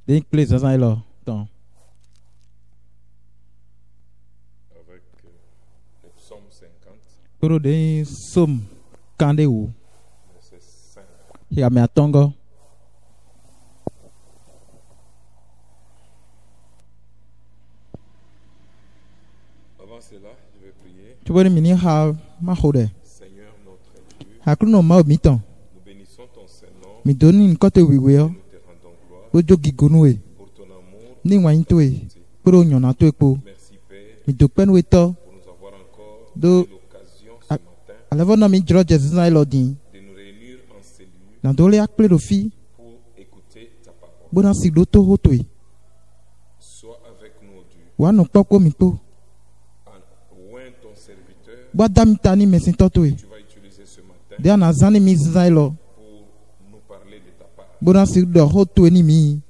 Des clés ça ça là. Donc. Avec le psaume 50, Pour des sommes candé ou. verset 5. Il a mis à tongo. Avant cela, je vais prier. Tu vois les mini ha ma hode. Seigneur notre Dieu, Hakuna ma miton. nous bénissons ton Saint-Nom. Mi doni nkote wiweo. Nous te rendons gloire Ojo gigonue. pour ton amour. Ni wa intwe. Pour nyona to epo. Merci Père Mi dopen weto. pour nous avoir encore Do- donné l'occasion ce matin Alavo mi jro Jesus na elodi. de nous réunir en cellule Na dole akple do fi. pour écouter ta parole. Bona si do to hotwe. Sois avec nous, oh Dieu. Wa no poko mi po. Oint ton serviteur. Bwa dami tani mesin totwe. Tu vas utiliser ce matin De na zani mi zailo. pour nous parler de ta part. Bona si do hotwe ni mi.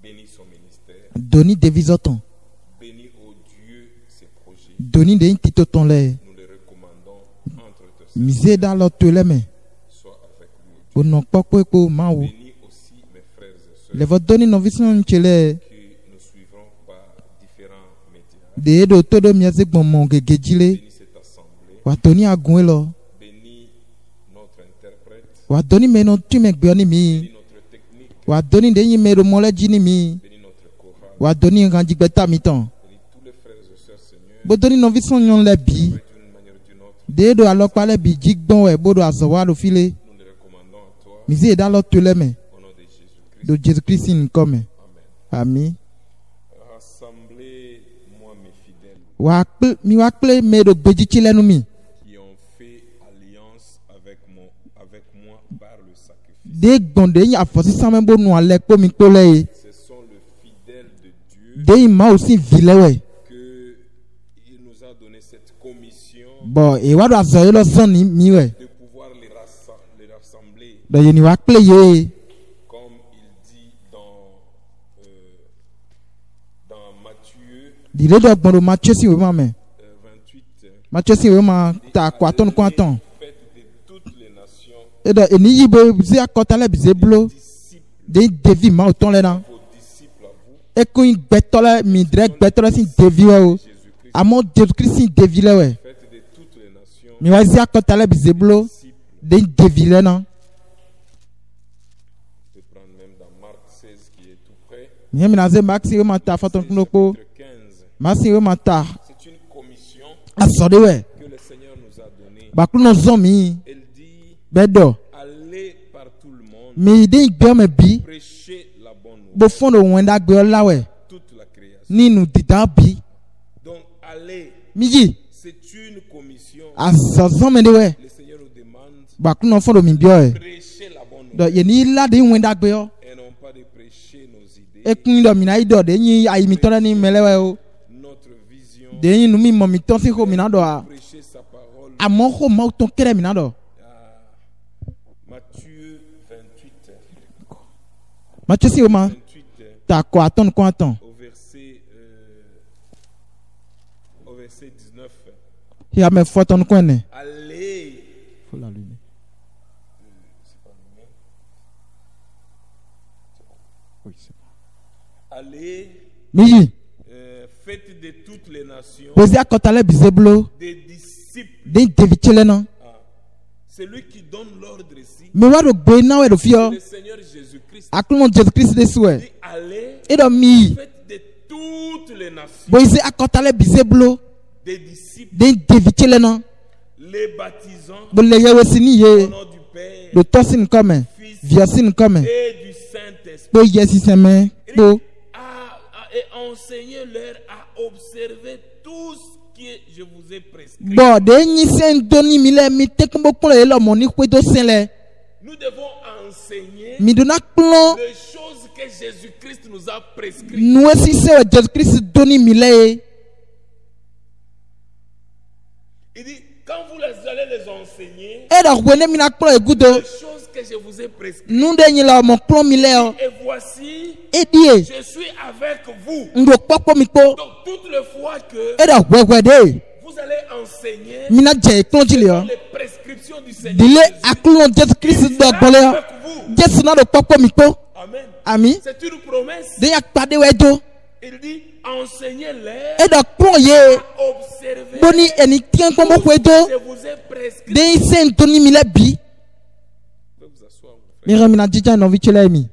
Bénis son ministère. Doni devizoton. Bénis, oh Dieu, ses projets. Doni de intito ton le. Nous les recommandons entre tes mains. Mise da lo to le me. Sois avec nous, oh Dieu. Ono poko epo ma wo. Bénis aussi mes frères et sœurs Le vo doni no vision chele. qui nous suivront par différents médias. De do todo mi azegbon mo gegejile. Bénis cette assemblée. Wa toni agun lo. Bénis notre interprète. Wa doni me no tu me gbe ni mi. Bénis notre technique. Wa doni de yin me ro mo le ji ni mi. Bénis notre chorale. Wa doni ngan jigbeta mi ton. Bénis tous les frères et sœurs, Seigneur. Bo doni no vision nyon le bi. D'une manière ou d'une autre, De do alokpa le bi jigbon we bodo azawa lo file. nous les recommandons à toi. Mise da lo to le me. Au nom de Jésus-Christ. Do Jesus Christ in come. Amen. Ami. Rassemblez-moi mes fidèles Wa kple me do gbeji chile nu mi. qui ont fait alliance avec moi par le sacrifice. De gbonde yin afosi samen bo nu ale po mi po le. Ce sont les fidèles de Dieu De yin ma osi vile we. que il nous a donné cette commission Bo e wa do azo lo zon ni mi we. de pouvoir les rassembler Do yin wa kple ye. comme il dit dans Matthieu Dile do gbondo Matthieu si we ma me. 28. Matthieu si we ma ta kwaton kwaton. Faites de toutes les nations E do eni yibo zi akota le bize blo. disciples, De devi ma oton le na. vos disciples à vous, E kun gbetole mi dre gbetole si devi we o. Jésus-Christ. Amo Jesus Christ si devi le we. Faites de toutes les nations Mi wa zi akota le bize blo. disciples. De devi le na. Je peux prendre même dans Marc 16 qui est tout près. Mi mi na ze maxi we ma ta faton kunoko. Chapitre 15. Maxi we ma ta. C'est une commission Asode we. que le Seigneur nous a donnée. Bakulu no zon mi. Elle dit Bedo. allez par tout le monde, Mi de gbe me bi. prêchez la bonne nouvelle, Bo fondo wenda gbe la we. toute la création. Ninu didan bi. Donc allez, Mi yi. c'est une commission. Azazon me de we. Le Seigneur nous demande Bakulu no fondo mi bi o. prêcher la bonne Do nouvelle ye ni la de wenda gbe o. et non pas de prêcher nos idées, Ekun do mi na ido de yin ayi mi tole ni melewe o. notre vision, De yin nu mi mo mi ton si ho mi na do a. prêcher sa parole. Amo ho ma ton kere mi na do. Matthieu 28, Matthieu si o ma 28 ta ko aton ko aton. au verset 19. Ya me foton ko ne. Allez, Faut la lune. c'est pas allumé. Oui, c'est bon. Allez, Mi yi. faites de toutes les nations Bo zi akota le bize blo. des disciples. De devi chele na. Ah, c'est lui qui donne l'ordre ici. Mi wa do gbe na we do fi o. Le Seigneur Jésus-Christ Akulu no Jesus Christ de suwe. dit allez, E do mi. faites de toutes les nations Bo zi akota le bize blo. des disciples, De devi chele na. les baptisant Bo le ye we si ni au ye. nom du Père Do tosin come. Fils Via sin come. et du Saint-Esprit. Bo ye si seme. Bo. Et enseignez-leur à observer tout ce que je vous ai prescrit. Bo de yin sen doni mi le mi te kumbo kulo ye lo mo ni kwe do sen le. Nous devons enseigner Mi do na klon. les choses que Jésus-Christ nous a prescrites. Nou si se we Jesus Christ doni mi le. Il dit, quand vous les allez les enseigner, E do wene mi na klon e gudo. les choses que je vous ai prescrites. Nou de yin la mo klon mi le o. Et voici, E die. je suis avec vous. Ndo popo mi po. Donc, toutes les fois que E do wewe de. vous allez enseigner Mi na je klon ji le o. les prescriptions du Seigneur Dile Jésus, akulu no Jesus Christ do gbole o. avec vous. Jesu na do popo mi po. Amen. Ami. C'est une promesse. De yakpa de wedo. Il dit, enseignez-les E do kpon ye. à observer Boni eni tien tout kombo ce wedo. que je vous ai prescrit. De sen toni mi le bi. Vous pouvez vous asseoir, mon frère. Mi ramina dija no vi chele mi.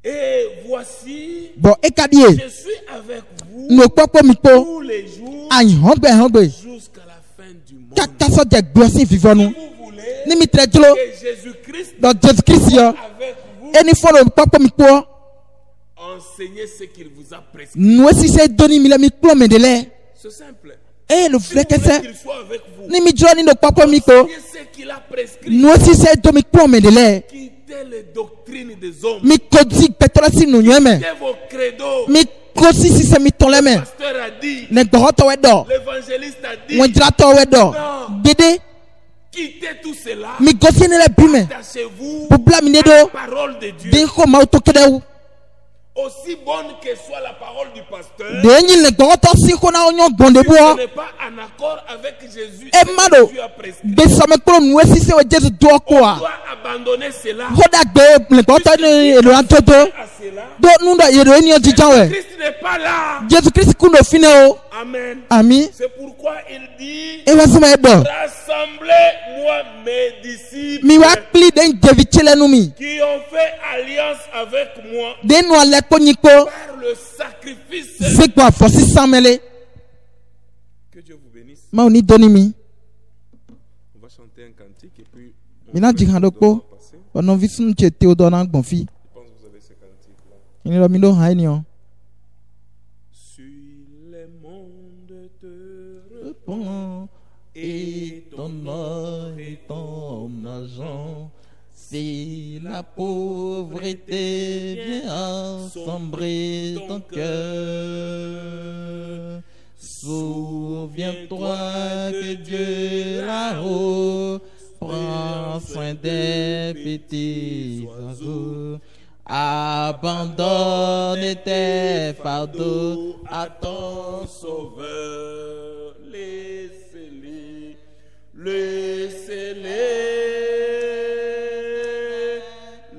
Et voici, Bon e kadie. je suis avec vous No popo mi po. tous les jours Ayi hongbe. jusqu'à la fin du monde. Kaka so de gbosin vivant Si nous. vous voulez Ni mi tre dlo. que Jésus-Christ Do Jesus Christ yo. avec vous, Eni fo no popo mi po. enseignez ce qu'il vous a prescrit. No si se doni mi le mi kplo me de le. C'est simple. E le Si vle vous voulez kese. qu'il soit avec vous, Ni mi jlo ni no popo mi po. enseignez ce qu'il a prescrit. No si se do mi kplo me de le. Quittez les doctrines des hommes. Mi kozi petrola si no nyeme. Quittez vos credos. Mi kosi si se mi ton le me. Le pasteur a dit, Ne gbohoto we do. l'évangéliste a dit, Won drato we do. non, Dede quittez tout cela. mi gosi ne le bi me. Attachez-vous Bubla mi ne à do. la parole de Dieu. De ko ma to kede wu. Aussi bonne que soit la parole du pasteur, De nyi le gbohoto si ko na onyo gbonde si bo. ce n'est pas en accord avec Jésus, E ce que mado. Jésus a prescrit, Be so me kro nu si se we Jesus do ko on a. doit abandonner cela. Hoda gbe le gbohoto ni elo antoto. À cela, Do nu do yero eni ojijan we. Christ n'est pas là. Jesus Christ ku no fine o. Amen. Ami. C'est pourquoi il dit, E wa suma e do. rassemblez-moi mes disciples Mi wa pli de jevi chele nu mi. qui ont fait alliance avec moi De nu ale ko nyi ko. par le sacrifice. Se gbo afosi samele. Que Dieu vous bénisse. Ma oni doni mi. On va chanter un cantique et puis on Mina va jihan do po. passer. Ono vi sun che te odo na gbon fi. Je pense que vous avez ce cantique-là. Ini lo mi do ha ni o. Suis les mondes te Bon, et ton or et ton argent, si la pauvreté vient assombrer ton cœur, souviens-toi que Dieu là-haut prend soin des petits oiseaux. Abandonne tes fardeaux à ton Sauveur, laissez-les,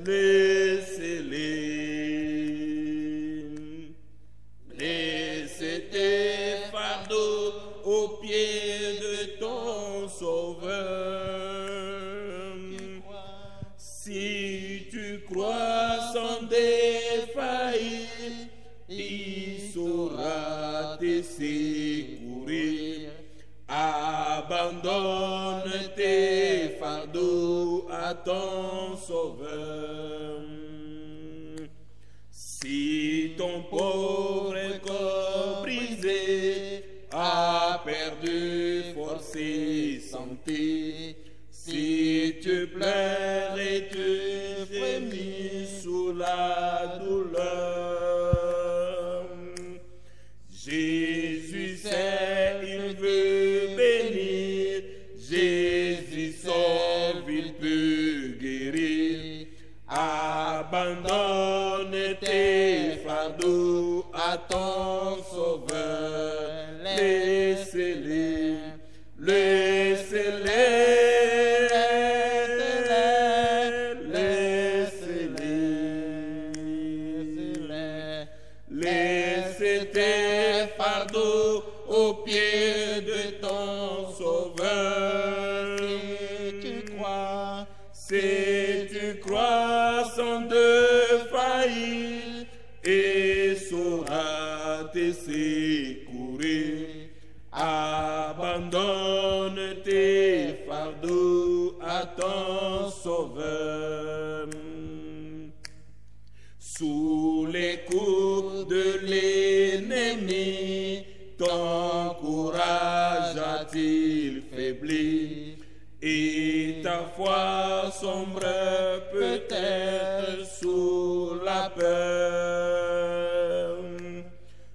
laissez-les, laissez-les, laissez tes fardeaux aux pieds de ton Sauveur. Si tu crois sans défaillir, il saura te secourir. Abandonne tes fardeaux à ton Sauveur. Si ton pauvre corps brisé a perdu force et santé, si tu pleures et tu frémis sous la douleur, Jésus sait, il veut bénir, Jésus sauve, il peut guérir. Abandonne tes fardeaux à ton Sauveur, laissez-les, laissez-les. Laissez tes fardeaux aux pieds de ton Sauveur. Si tu crois sans défaillir, et saura te secourir. Abandonne tes fardeaux à ton Sauveur. Sous les coups de l'ennemi, ton courage a-t-il faibli? Et ta foi sombre peut-être sous la peur.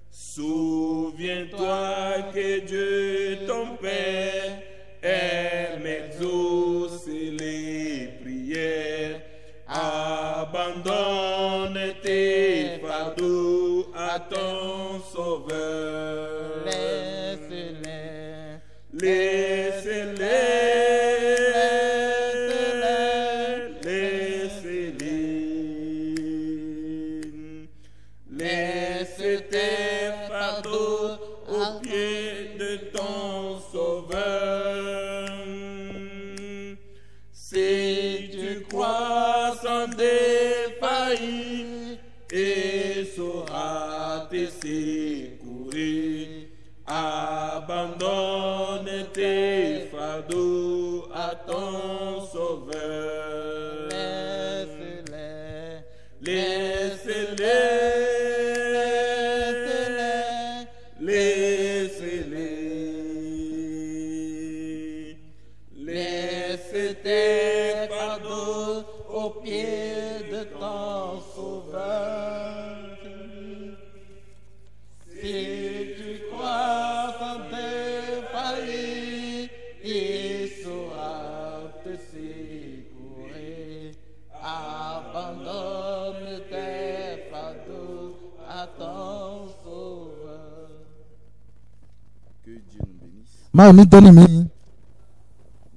Souviens-toi que Dieu, ton Père, aime exaucer les prières. Abandonne tes fardeaux à ton Sauveur. Laisse-les, Laissez-les. défaillir et saura te secourir. Abandonne tes fardeaux à ton sauveur. Laisse tes fardeaux aux pieds de ton sauveur. Si tu crois sans défaillir, il saura te secourir. Abandonne tes fardeaux à ton sauveur. Que Dieu nous bénisse. Ma mi doni mi.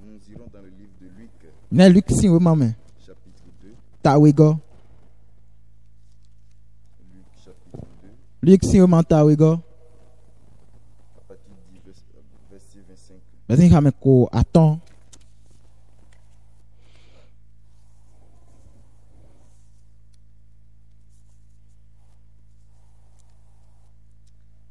Nous irons dans le livre de Luc, Ne Luc si we mame. chapitre 2. Ta we go. Luc, chapitre 2, Luc si we man ta we go. à partir du verset 25. Basi ha me ko aton.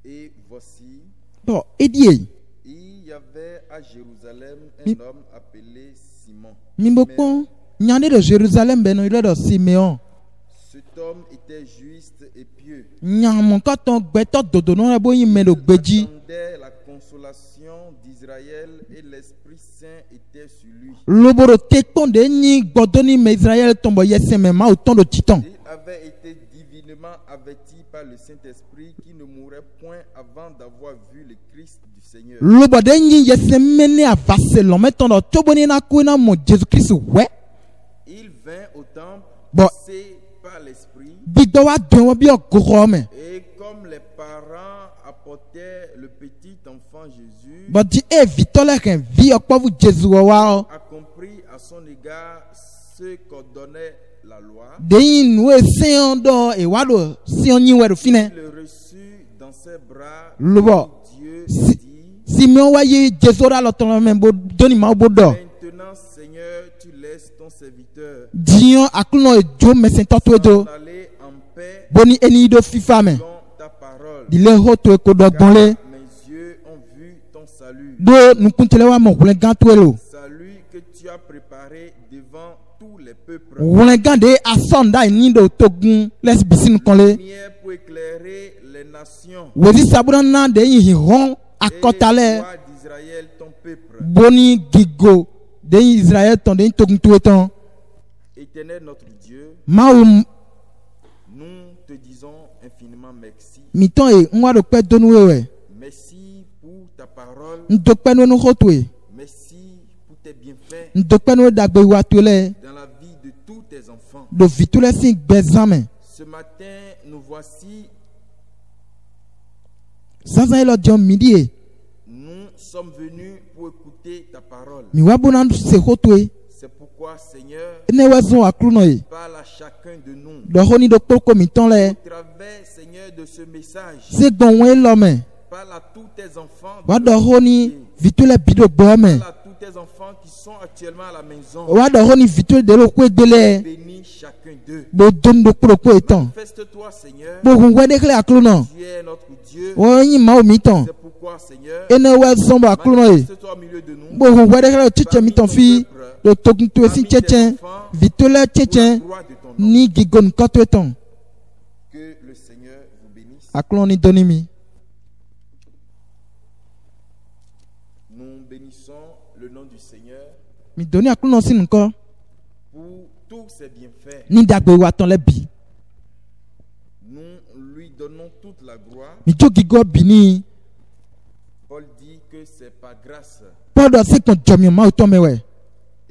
Et voici, Bon, edie. il y avait à Jérusalem Mi- un homme appelé Simon. Mimbokon nyane de Jérusalem beno ile de Simeon. Cet homme était juste et pieux. Nyamon katon gbeto dodo no ebo yin me do gbeji. Attendait la consolation d'Israël et l'Esprit Saint était sur lui. Loboro tekon de nyi gbodoni me Israël tombo yese me ma oton do titan. Il avait été divinement averti par le Saint-Esprit qui ne mourrait point avant d'avoir vu le Christ du Seigneur. Lobo de nyi yese mene avase lo meton do toboni na ku na mo Jesus Christ we. Il vint au temple, Bon. poussé par l'Esprit, Bigdo wa dwen wo bi ogoro me. et comme les parents apportaient le petit enfant Jésus, But di e vitole ken vi okpovu Jesus wo wa o. a compris à son égard ce qu'ordonnait la loi. De yin nu e sen do e wa do si on yin we do fine. Il le reçut dans ses bras. Lobo. Dieu Si- dit, Simeon wa yi Jesus ra lo ton me bo doni ma bo do. maintenant Seigneur, tu laisses ton serviteur Dion akluno e jo mesen to do. s'en aller en paix Boni eni do fifa me. selon ta parole. Di le ho to e ko do Car gbon le. mes yeux ont vu ton salut. Do nukuntele wa mo hulen gan to e lo. Salut que tu as préparé devant tous les peuples. Hulen gan de asonda ni do togun les bisin kon le. Lumière pour éclairer les nations. Wezi sabura na de yin hon Et akotale. gloire d'Israël, ton peuple. Boni gigo de Israël ton de togun to eton. Éternel notre Dieu, Ma o nous te disons infiniment merci. mi ton e nwa do pe donu we. Merci pour ta parole. Ndo pe no ho to e. Merci pour tes bienfaits Ndo pe no dagbe wa to le. dans la vie de tous tes enfants. Do vitule sin gbezame. Ce matin, nous voici, Sasa elo jon midi e. nous sommes venus pour écouter ta parole. Mi wa bona se ho to e. C'est pourquoi, Seigneur, Ne wa zon akluno e. parle à chacun de nous. Do ho ni do poko mi ton le. Au travers, Seigneur, de ce message, Se gbon we lo me. parle à tous tes enfants. Wa do ho ni vitule bido gbo me. Parle à tous tes enfants qui sont actuellement à la maison. Wa do ho ni vitule de lo ku egbele. Bénis chacun d'eux. Bo don do pro ko etan. Manifeste-toi, Seigneur. Bo hun we de kle akluno. Tu es notre Dieu. Wo yin ma o mi ton. C'est pourquoi, Seigneur, Ene wa zon bo akluno e. manifeste-toi au milieu de nous. Bo hun we de kle chiche mi ton fi. Do togun to si chechen. Vitule Pour la chechen. gloire de ton nom. Ni gigon koto etan. Que le Seigneur vous bénisse. Akluno ni doni mi. Nous bénissons le nom du Seigneur Mi doni akluno sin nko. pour tous ses bienfaits. Ni dagbe wa ton le bi. Nous lui donnons toute la gloire. Mi jo gigo bini. Paul dit que c'est par grâce Paul do se kon jomi ma o ton me we.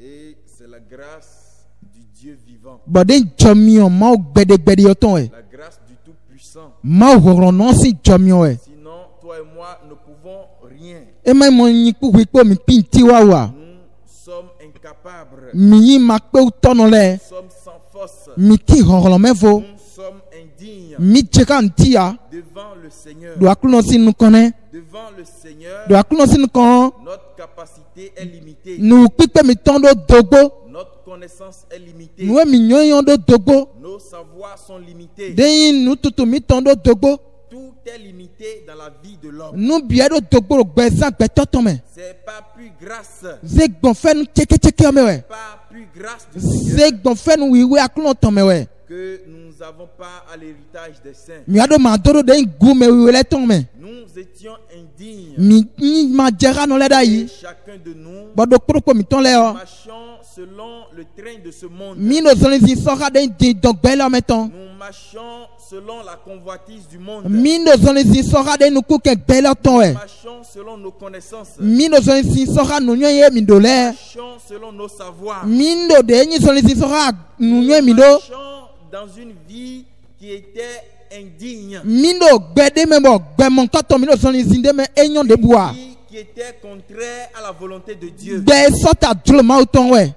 et c'est la grâce du Dieu vivant, Bode jomi o ma o gbede o ton we. la grâce du Tout-Puissant. Ma o horon no si jomi o we. Sinon, toi et moi ne pouvons rien. E ma mo yin ku wi po mi pin ti wa wa. Nous sommes incapables. Mi yin ma pe o ton le. Nous sommes sans force. Mi ti horon me vo. Nous sommes indignes Mi cheka ntia. devant le Seigneur. Do akluno sin nu kone. Devant le Seigneur, Do akluno sin kon. notre capacité est limitée. Nu pipe mi ton do dogbo. Notre connaissance est limitée. nu mi nyɔnyɔ ɖo dogbo Nos savoirs sont limités. ɖe nu tutu mi tɔn ɖo dogbo Tout est limité dans la vie de l'homme. nu bia ɖo dogbo ɖo gbɛzã gbɛtɔ tɔmɛ C'est pas plus grâce, ze gbɔn fɛn nu tseketseke me wɛ pas plus grâce du ze Seigneur gbɔn fɛn nu wiwe aklɔ tɔmɛ wɛ que nous n'avons pas à l'héritage des saints. mi aɖo ma do ɖo ɖe gu me wiwe lɛ tɔn me Nous étions indignes. mi nyi ma dze ha nɔ lɛ ɖa Et yi chacun de nous bɔɖo kpɔɖokpɔ mi tɔn lɛ yɔ marchons selon le train de ce monde. mi no zɔli zi sɔha ɖe di dɔgbɛ lɛ ɔmɛ tɔn Nous marchons selon la convoitise du monde. mi no zɔli zi sɔha ɖe nuku kɛ gbɛ lɛ tɔn Nous wɛ marchons selon nos connaissances. mi no zɔli zi sɔha nu nyɔ ye mi do Nous lɛ marchons selon nos savoirs. mi no de nyi zɔli zi sɔha nu nyɔ mi Nous do marchons dans une vie qui était indigne. mi no gbɛ de me bɔ gbɛmɔ kɔtɔ mi no zɔli zi de me enyɔ de bua Une vie qui était contraire à la volonté de Dieu. gbɛ sɔta dro ma tɔn wɛ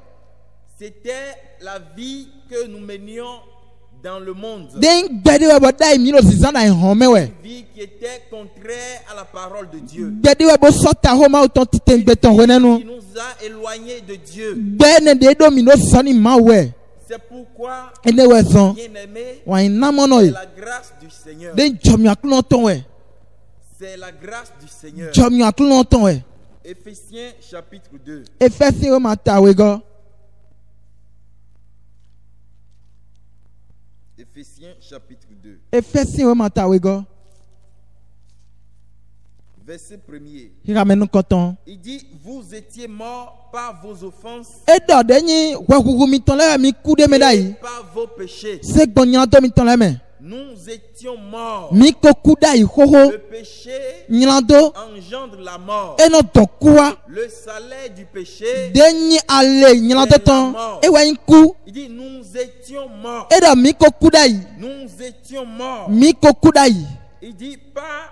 C'était la vie que nous menions dans le monde. den gbɛ de wɛ bɔ da yi mi no zizan na hɔn me wɛ Une vie qui était contraire à la parole de Dieu. gbɛ de wɛ bɔ sɔta ho ma tɔn tite gbɛ tɔn wɛ Qui nɛnu nous a éloignés de Dieu. gbɛ ne de do mi no zɔni ma wɛ C'est pourquoi, ene wɛ zɔn bien-aimés, wa yi namɔnɔ c'est yi la grâce du Seigneur. den jɔmi aklɔ tɔn wɛ C'est la grâce du Seigneur. jɔmi aklɔ tɔn wɛ Éphésiens chapitre 2. efɛsi wo ma ta wɛ gɔ Éphésiens chapitre 2. efɛsi wo ma ta wɛ gɔ Verset 1er. hiramɛnu kɔtɔn Il dit, vous étiez morts par vos offenses edɔ de nyi wɛhuhu mi tɔn lɛ mi ku de me da et yi par vos péchés. segbɔn nyilatɔ mi tɔn lɛ mɛ Nous étions morts. mi ko ku da yi xoxo Le péché nyilatɔ engendre la mort. enɔ dɔn kuwa Le salaire du péché, de nyi ale nyilatɔ tɔn ewɛ nyi ku il dit, nous étions morts. edɔ mi ko ku da yi Nous étions morts. mi ko ku da yi Il dit, pas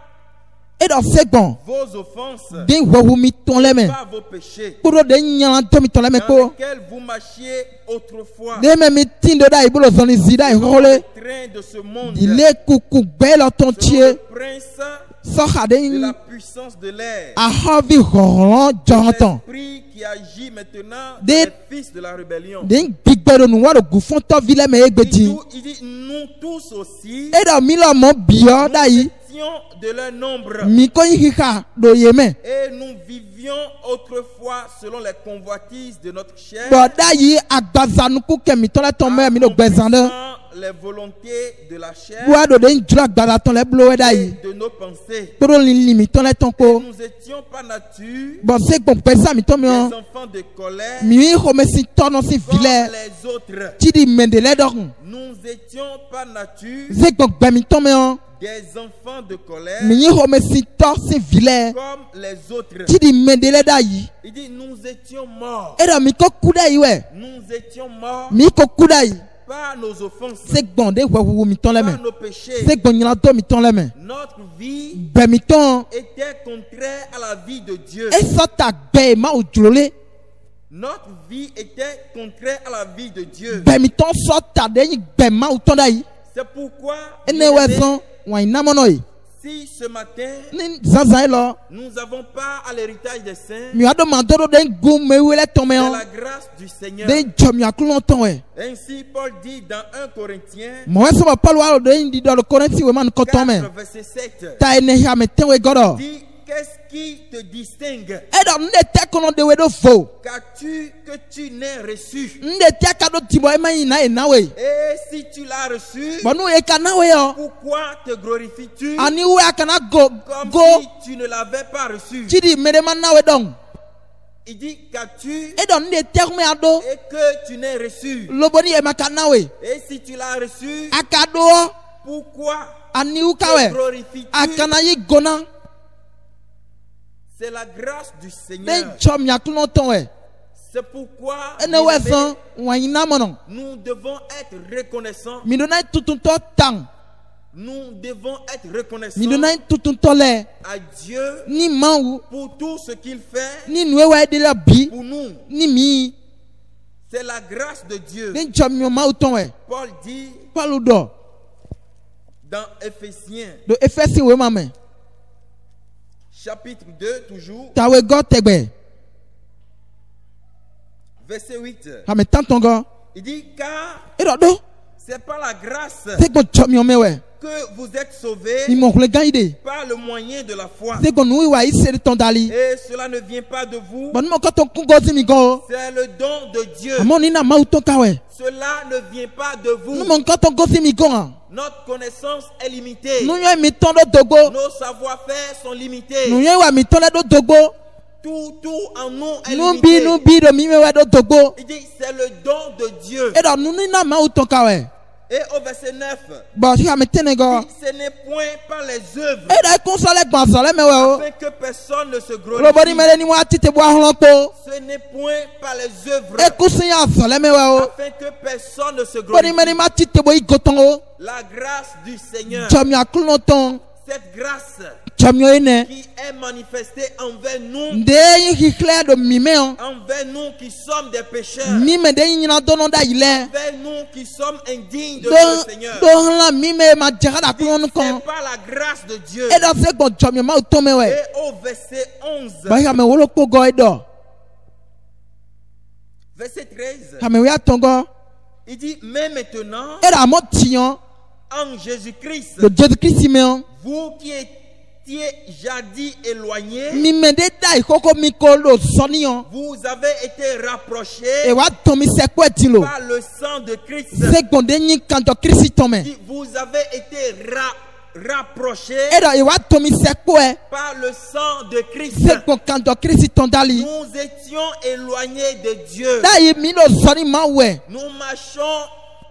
edɔ segbɔn vos offenses, de wɛhu mi tɔn lɛ mɛ pas vos péchés, kuro de nyilatɔ mi tɔn lɛ mɛ dans ko lesquels vous marchiez autrefois. de mɛ mi tin do da yi bolo zɔni zi da yi xoxo Le le train de ce monde, ile kuku gbɛ lɔ tɔn selon tie le prince sɔxa de de nyi la puissance de l'air, ahɔvi hɔhlɔn jɔntɔn l'esprit qui agit maintenant dans Des- les fils de la rébellion. de gbigbe do nu wa do gufɔntɔvi lɛ mɛ egbe di Il dit, nous tous aussi edɔ mi lɔ mɔ biɔ da yi étions de leur nombre mi ko yi xixa do ye mɛ et nous vivions autrefois selon les convoitises de notre chair, bɔn da yi agbazanuku kɛmi tɔn lɛ tɔn mɛ mi do gbɛzan dɛ accomplissant les volontés de la chair wa do de dzro agbazatɔn lɛ blo wɛ da yi et de nos pensées. kporo limi tɔn lɛ tɔn ko Nous étions par nature bɔn se gbɔn gbɛza mi tɔn mi des yɔ enfants de colère mi yi xɔmɛ si tɔnɔ si vi comme lɛ les autres. tsi di mɛ de lɛ dɔkun Nous étions par nature se gbɔn gbɛmi tɔn mi yɔ des enfants de colère mi yi xɔmɛ si tɔ si vi lɛ comme les autres. tsi di mɛ de lɛ da yi Il dit, nous étions morts. edɔ mi ko ku da yi wɛ Nous étions morts mi ko ku da yi par nos offenses, se gbɔn de wɛwuwu mi tɔn lɛ par mɛ nos péchés. se gbɔn nyilatɔ mi tɔn lɛ mɛ Notre vie gbɛmi tɔn était contraire à la vie de Dieu. esɔ ta gbɛ ma o dzro le Notre vie était contraire à la vie de Dieu. gbɛmi tɔn sɔ ta de yi gbɛ ma o tɔn da yi C'est pourquoi, ene bien wɛ aimés, zɔn wa yi namɔnɔ yi si ce matin, ni zanzan yi lɔ nous n'avons pas à l'héritage des saints, mi aɖo ma do do de gu mewe lɛ tɔn mɛ c'est yɔ la grâce du Seigneur. de dzɔ mi aklɔ tɔn wɛ Ainsi, Paul dit dans 1 Corinthiens mɔwɛ sɔbɔ paul wa do de di dɔ do kɔrɛnti wɛ ma nu kɔtɔn 4, mɛ verset 7, ta ene ya mɛ tɛn wɛ gɔdɔ dit, qu'est-ce qui te distingue? edɔ nu de tɛ kɔnɔ de wɛ do fo Qu'as-tu que tu n'aies reçu? nu de tɛ ka do tibɔ ema yi na yi na wɛ Et si tu l'as reçu, bɔn nu ye ka na wɛ yɔ pourquoi te glorifies-tu ani wɛ a kana go comme go si tu ne l'avais pas reçu? tsi di mɛ de ma na wɛ dɔn Il dit, qu'as-tu edɔ nu de tɛ kumɛ a do et que tu n'aies reçu? lobo ni yɛ ma ka na wɛ Et si tu l'as reçu, a ka do wɔ pourquoi ani wu ka te wɛ a glorifies-tu? kana yi gona C'est la grâce du de Seigneur. dzɔ mi aklɔ tɔn wɛ C'est pourquoi ene wɛ bien-aimés, zɔn wa yi namɔnɔ nous devons être reconnaissants. mi do na yi tututɔ tan Nous devons être reconnaissants mi do na yi tututɔ lɛ à Dieu ni mawu pour tout ce qu'il fait ni nu ewa de la bi pour nous. ni mi C'est la grâce de Dieu. de dzɔ mi mawu tɔn wɛ Paul dit paul dɔ dans Éphésiens do efɛsi wɛ ma mɛ chapitre 2 toujours, tawe gɔ tɛgbɛ verset 8. Ame tanton go. Il dit car Ero do. c'est par la grâce Se kon chomyo mewe. que vous êtes sauvés Ni mon kule gaide. par le moyen de la foi. Se kon nui wa ise ton dali. Et cela ne vient pas de vous, Bon mo ko ton kungozi mi go. c'est le don de Dieu. Amo ni na ma uton kawe. Cela ne vient pas de Nu vous. mon ko ton gozi mi go. Notre connaissance est limitée. Nu yo mi ton do dogo. Nos savoir-faire sont limités. Nu yo wa mi ton do dogo. Tout en nous est Nu limité. bi do mi me wa do dogo. Il dit c'est le don de Dieu. Ero nu ni na ma uton kawe. Et au verset 9, Bon si ame tene go. il dit, ce n'est point par les œuvres Ero konsole gbansole mewe o. afin que personne ne se Roboni glorifie. mere ni wa tite bo ahun ko. Ce n'est point par les œuvres Ekusin ya sole mewe o. afin que personne ne se Boni mere glorifie. ma tite bo igoton o. La grâce du Seigneur, Chomyo akluno ton. cette grâce Chomyo ene. qui est manifestée envers nous, Nde yin hikle do mime on. envers nous qui sommes des pécheurs, Mime de yin na dono da ile. envers nous qui sommes indignes de Do le Seigneur. do la mime ma jara da kuno C'est kon. par la grâce de Dieu. E da se kon chomyo ma uton mewe. Et au verset 11, Ba ya me wolo ko go edo. verset 13, Ha me wi atongo. il dit, mais maintenant, E da mo tiyon en Jésus-Christ, do Jésus Christ me on. vous qui étiez jadis éloignés, Mime de da ikoko mi ko lo soni on. vous avez été rapprochés E wa ton mi se ko etilo. par le sang de Christ. Se kon de yin kanto Christ ton me. Dit, vous avez été rapprochés E da e wa ton mi se ko e. par le sang de Christ. Se kon kanto Christ ton dali. Nous étions éloignés de Dieu. Da yi mi lo soni ma we. Nous marchons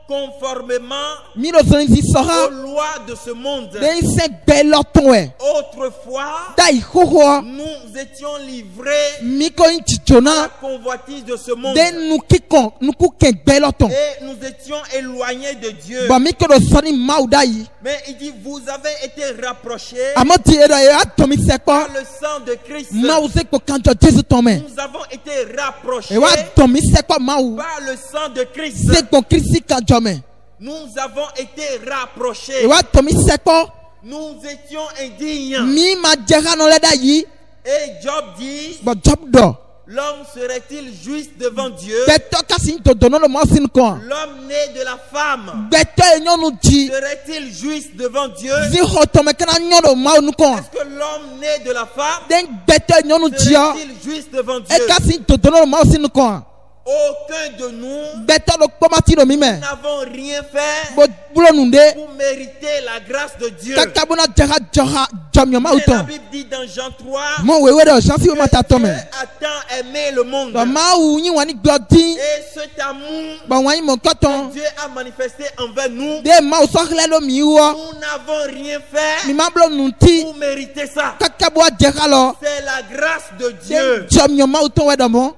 conformément Mi lo soni si aux soha. lois de ce monde. De yin se gbe lo ton we. Autrefois, Da yi hoho. nous étions livrés Mi ko yin à la chichona. convoitise de ce monde. De nou ki kon. Nou ku ken gbe lo ton. Et nous étions éloignés de Dieu. Ba mi ko lo soni ma ou da yi. Mais il dit, vous avez été rapprochés Amo ti e da e wa ton mi se ko. par le sang de Christ. Ma ou se ko kanto Jésus ton me. Nous avons été rapprochés E wa ton mi se ko ma ou. par le sang de Christ. Se kon Christ kanto me. Nous avons été rapprochés. E wa ton mi se ko. Nous étions indignes. Mi ma jera no le da yi. Et Job dit, Ba job do. l'homme serait-il juste devant Dieu? Beto kasi to dono lo mo sin ko. L'homme né de la femme Beto e nyonu ji. serait-il juste devant Dieu? Zi ho to me kana nyono ma nu ko. Est-ce que l'homme né de la femme Den beto e nyonu ji o. serait-il juste devant E Dieu? kasi to dono lo mo sin ko. Aucun de nous Beto lo pomati lo mi me. n'avons rien fait Bo bulo nu de. pour mériter la grâce de Dieu. Kaka bona jera joha jamyo ma Et la uton. Bible dit dans Jean 3 Mo wewe de chansi o ma ta que to Dieu me. a tant aimé le monde. Ba ma u yin wani glodi. Et cet amour Ba wani mo koton. que Dieu a manifesté envers nous, De ma o so hle lo mi wo. nous n'avons rien fait Mi ma blo nu ti. pour mériter ça. Kaka bo jera lo. C'est la grâce de De Dieu. jamyo ma uton we do mo.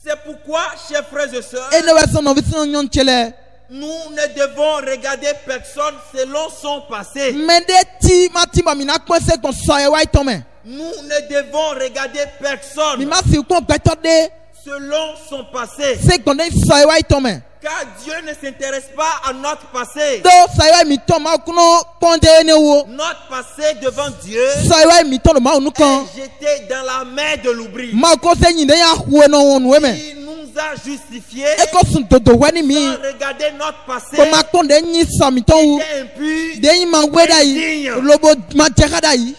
C'est pourquoi, chers frères et sœurs, E ne we so no visin nyon chele. nous ne devons regarder personne selon son passé. Mende ti ma ti ba mi na pon se kon so e wa ito me. Nous ne devons regarder Mi personne ma si kon beto de selon son passé. se kon de so e wa ito me. Car Dieu ne s'intéresse pas à notre passé. Do so e wa mi ton ma kuno ponde ne wo. Notre passé devant Dieu So e wa mi ton lo ma nu kon. est jeté dans la mer de l'oubli. Ma ko se yin de ya huwe no won we me. Il nous a justifiés E ko sun to do wani mi. sans regarder notre passé. Ko ma kon de yin so mi ton wu. Était impur. De yin ma we da yi. Lobo ma jera da yi.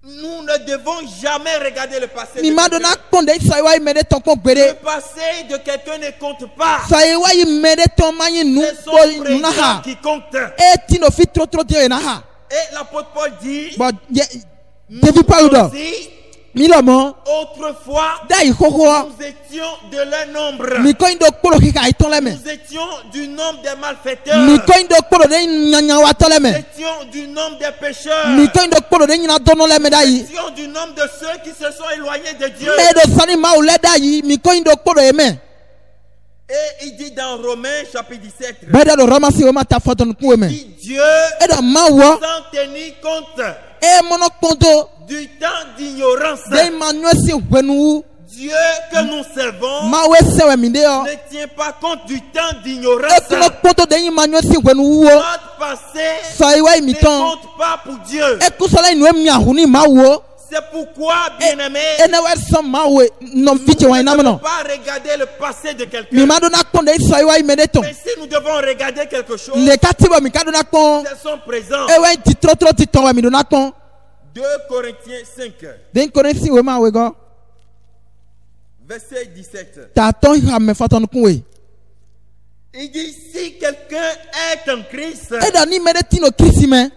Nous ne devons jamais regarder le passé. Mi de ma do quelqu'un. na kon de so e wa me de ton kon Le gbere. passé de quelqu'un ne compte pas. So e wa yi me de ton ma yin nu C'est son ko nu na présent ha. qui compte. E ti no fit tro tro ti e na ha. Et l'apôtre Paul dit, But ye nous David Paulo. aussi, mi lo mo autrefois, da yi hoho. nous étions de leur nombre. Mi ko ndo kpolo kika ito le me. Nous étions du nombre des malfaiteurs. Mi ko ndo kpolo de nyanya wa to le Nous me. étions du nombre des pécheurs. Mi ko ndo kpolo de nyina dono le me da Nous yi. étions du nombre de ceux qui se sont éloignés de Dieu. Me do sani ma o le da yi. Mi ko ndo kpolo e me. Et il dit dans Romains chapitre 17, Beda do Roma si o ma ta foto ku e me. dit Dieu, E da ma wo sans tenir compte e mono konto du temps d'ignorance, de ma nyo si wenu Dieu que nous servons ma we sewe mi de o. ne tient pas compte du temps E d'ignorance. kuno konto de yin ma nyo si wenu wo. Notre passé So e wa mi ne ton. compte pas pour Dieu. E ku so le nu e mi ahuni ma wo. C'est pourquoi, bien-aimé, ene wa sɔn maa we nɔ fitse wa ina nous ne mɛ devons nɔ pas regarder le passé de mi quelqu'un. ma do na kpɔn de sɔ iwa ime de tɔn Mais si nous devons regarder quelque chose, le ka ti bɔ mi ka do na kpɔn c'est son présent. ewa ti trɔtrɔ ti tɔn wa mi do na kpɔn 2 Corinthiens 5, den kɔrɛ si we ma we gɔ verset 17. ta tɔn hame fatɔn kun we Il dit, si quelqu'un est en Christ, e dɔ ni mɛ de ti no kirisi mɛ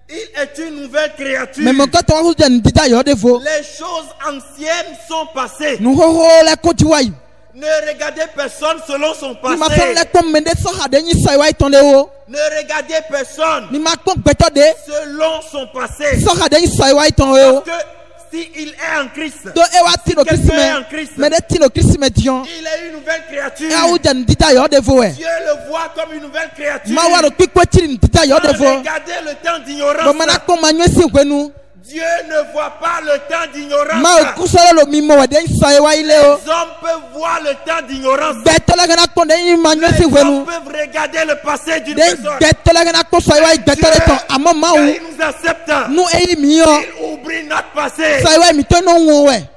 il est une nouvelle créature. mɛ mɔ kɔtɔ wa ko jɛ nin dida yɔ de fo Les choses anciennes sont passées. nuhoho lɛ ko ti wa yi Ne regardez personne selon son ni ma sɔn lɛ passé. kpɔn mɛ de sɔ ha de nyi sɔ iwa tɔn de wo Ne regardez personne ni ma kpɔn gbɛtɔ de selon son passé. sɔ ha de nyi sɔ iwa tɔn wo Parce que si il est en Christ, do e wa ti no kirisi mɛ mɛ de ti no kirisi mɛ tiɲɔ il est une nouvelle créature. e awo jɛ nin dida yɔ de fo wɛ Dieu le voit comme une nouvelle créature. ma wa do kpikpɛ ti nin dida yɔ de fo Regardez le temps d'ignorance. bɔn kpɔn ma nyɔ si wɛnu Dieu ne voit pas le temps d'ignorance. ma o kusɔlɔ lo mi mɔ wɛ de sɔ iwa yi le o Les hommes peuvent voir le temps d'ignorance. gbɛtɔ la kana kpɔn de nyi ma nyɔ si Les hommes wɛnu peuvent regarder le passé d'une de personne. gbɛtɔ la kana kpɔn sɔ iwa yi gbɛtɔ de tɔn a ma ma Quand wo il nous accepte, nu eyi mi yɔ il oublie notre passé. sɔ iwa yi mi tɔn no ŋun wɛ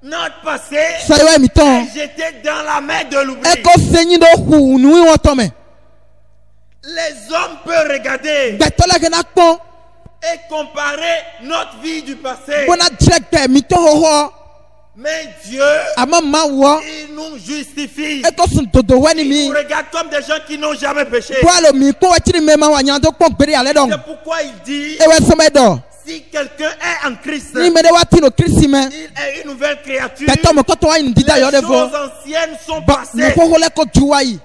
Notre passé sɔ iwa yi mi tɔn est jeté dans la mer de l'oubli. e ko senyi do hu nu wɔn tɔn mɛ Les hommes peuvent regarder gbɛtɔ la kana kpɔn et comparer notre vie du passé. bɔna tirɛ gbɛ mi tɔn hohɔ Mais Dieu, a ma ma wɔ il nous justifie. e ko sun dodo wɛ ni Il mi nous regarde comme des gens qui n'ont jamais péché. ko alo mi ko wɛ tiri mɛ ma wa ɲan to kpɔn gbere ale dɔn C'est pourquoi il dit, e wɛ sɔmɛ dɔ si quelqu'un est en Christ, ni mɛ de wa ti no kirisi mɛ il est une nouvelle créature. gbɛtɔ mɔ kɔtɔ wa yi nin dida Les yɔ de fo choses anciennes sont bɔn nu passées. hoho lɛ ko ju wa yi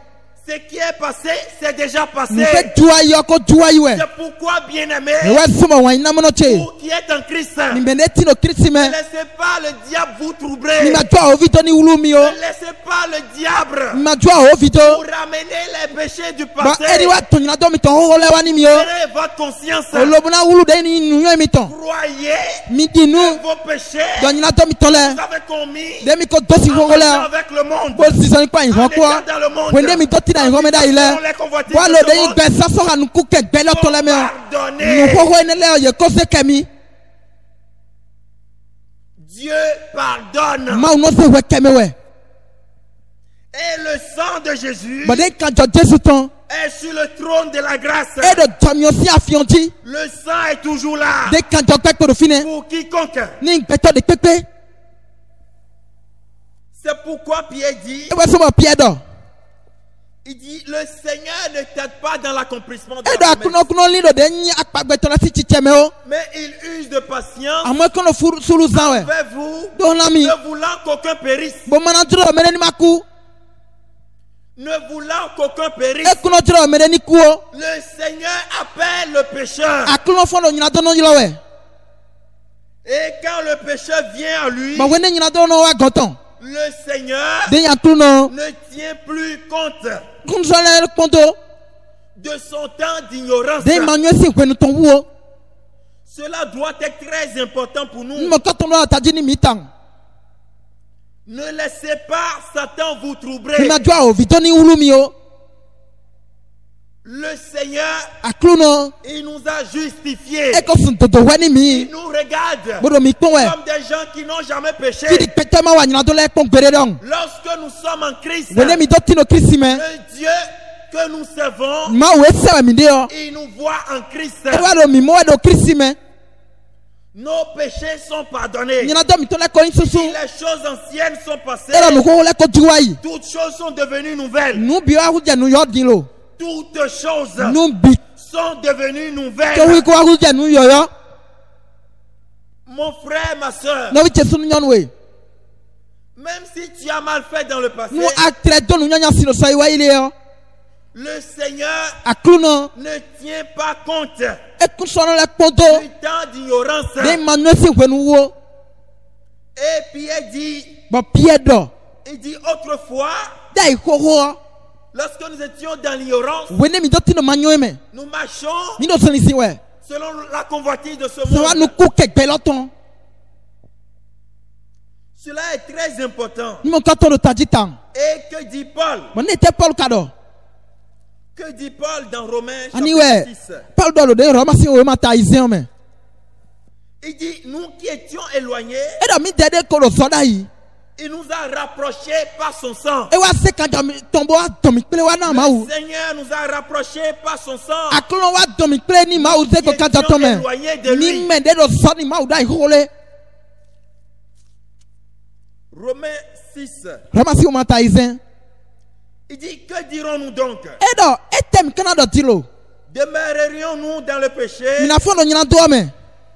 Ce qui est passé, c'est déjà passé. nu fɛ ju wa yi yɔ ko ju wa yi wɛ C'est pourquoi, bien-aimé, e wɛ sɔmɔ wa yi namɔnɔ tse vous qui êtes en Christ, ni ne mɛ de ti no kirisi mɛ laissez pas le diable vous ni troubler. ma jɔ a o vi to ni wulu mi o Ne laissez pas le ni diable ma jɔ a o vi to vous ramener les péchés du bɔn passé. e ni wa tɔɲina dɔ mi tɔn hoho lɛ wa ni mi o Libérez votre conscience. olobuna wulu de ni nu yɛ mi tɔn Croyez mi di nu que vos péchés dɔɲina dɔ mi tɔn vous lɛ avez commis de mi ko dosi en hoho marchant lɛ avec le monde. ko sisan kpa yin En hɔn kɔ étant dans le monde. wende mi to ti na yin hɔn mi da yi lɛ Selon les convoitises wa de lo ce de yi monde. gbɛ sasɔ ka nuku kɛ gbɛ lɛ tɔ lɛ mɛ o nu Pardonnez. hoho yi ne lɛ yɛ ko se kɛ mi Dieu pardonne. maaw n'o se wɛ kɛmɛ wɛ Et le sang de Jésus bɔn de ka jɔ jesu tɔn est sur le trône de la grâce. e do jɔnmiɔ si afiɲɛ ti Le sang est toujours là de ka jɔ gbɛ kpɛdo finɛ pour quiconque. ni gbɛtɔ de kpekpe C'est pourquoi Pierre dit, e wɛ sɔmɔ piɛ dɔ il dit, le Seigneur ne t'aide pas dans l'accomplissement de e do la promesse, akunɔkunɔli do de nyi akpagbɛtɔ la si tsitsɛ mɛ o mais il use de patience amɔ ekɔnɔ furu sulu zan wɛ avec vous, do na mi ne voulant qu'aucun périsse. bɔn mana tura o mɛ de ni ma ku Ne voulant qu'aucun périsse. e kunɔ tura o mɛ de ni ku o Le Seigneur appelle le pécheur. akunɔ fɔ do ɲinan dɔnɔ yɔrɔ wɛ Et quand le pécheur vient à lui, bɔn wende ɲinan dɔnɔ wa gɔtɔn le Seigneur de yan kunɔ ne tient plus compte kunsɔlɛ kpɔntɔ de son temps d'ignorance. de ma ɲɔ si wɛnu tɔn wu o Cela doit être très important pour nous. numɔ kɔtɔn dɔ ataji ni mi tan Ne laissez pas Satan vous ni troubler. ma jɔ a o vi tɔ ni wulu mi o Le Seigneur, akunɔ il nous a justifiés. e ko sun dodo wɛ ni mi Il nous regarde bodo mi kpɔn wɛ comme des gens qui n'ont jamais péché. kiri pɛtɛ ma wa ɲinan dɔ lɛ kpɔn gbere dɔn Lorsque nous sommes en Christ, wende mi dɔ ti no kirisi mɛ le Dieu que nous servons, ma wo esɛ mi de yɔ il nous voit en Christ. e wa do mi mɔ wɛ do kirisi mɛ Nos péchés sont pardonnés. ɲinan dɔ mi tɔ lɛ kɔ yin Si susu les choses anciennes sont passées, e la nu ko lɛ ko juwa yi toutes choses sont devenues nouvelles. nu bi wa jɛ nu yɔ di lo Toutes choses nu bi sont devenues kewu nouvelles. ko wa jɛ nu yɔyɔ Mon frère, ma soeur, n'aw cɛ sunu ɲɔnu ye même si tu as mal fait dans le passé, nu a tɛrɛ dɔn nu ɲɔnya si lo sɔ iwa yi le yɔ le Seigneur a kulunɔ ne tient pas compte e kun sɔnna lɛ kpɔntɔ du temps d'ignorance. de ma ɲɔ si wɛnu wo Et Pierre dit, bɔn piɛ dɔ il dit autrefois, da yi xoxo lorsque nous étions dans l'ignorance, wende mi dɔ ti no ma ɲɔ mɛ nous marchions mi do sɔnni si wɛ selon la convoitise de ce sɔ wa nu monde. ko kɛgbɛ lɔ tɔn Cela est très important. ni mo ka tɔ do taji tan Et que dit Paul? bɔn ne tɛ paul ka dɔ Que dit Paul dans Romains ani chapitre wɛ 6? paul dɔ lo de rɔma si o ma ta izɛn mɛ Il dit, nous qui étions éloignés, Eɖɔ mi de ɖe ko ɖo zɔ ɖa yi. il nous a rapprochés par son sang. Ewa se kan tɔnbɔ wa dɔmi kple wa na mawu. Le Seigneur nous a rapprochés par son sang. Aklɔ wa dɔmi kple ni mawu se ko kan Nous tɔ étions mɛ. éloignés de Ni lui. mɛ de ɖo zɔ ni mawu da yi xo le. Romains 6, Rɔmasi wo ma ta yi zɛn. Il dit, que dirons-nous donc? Eɖɔ etɛm kana dɔ ti lo. Demeurerions-nous dans le péché Mina fɔ no nyina doa mɛ.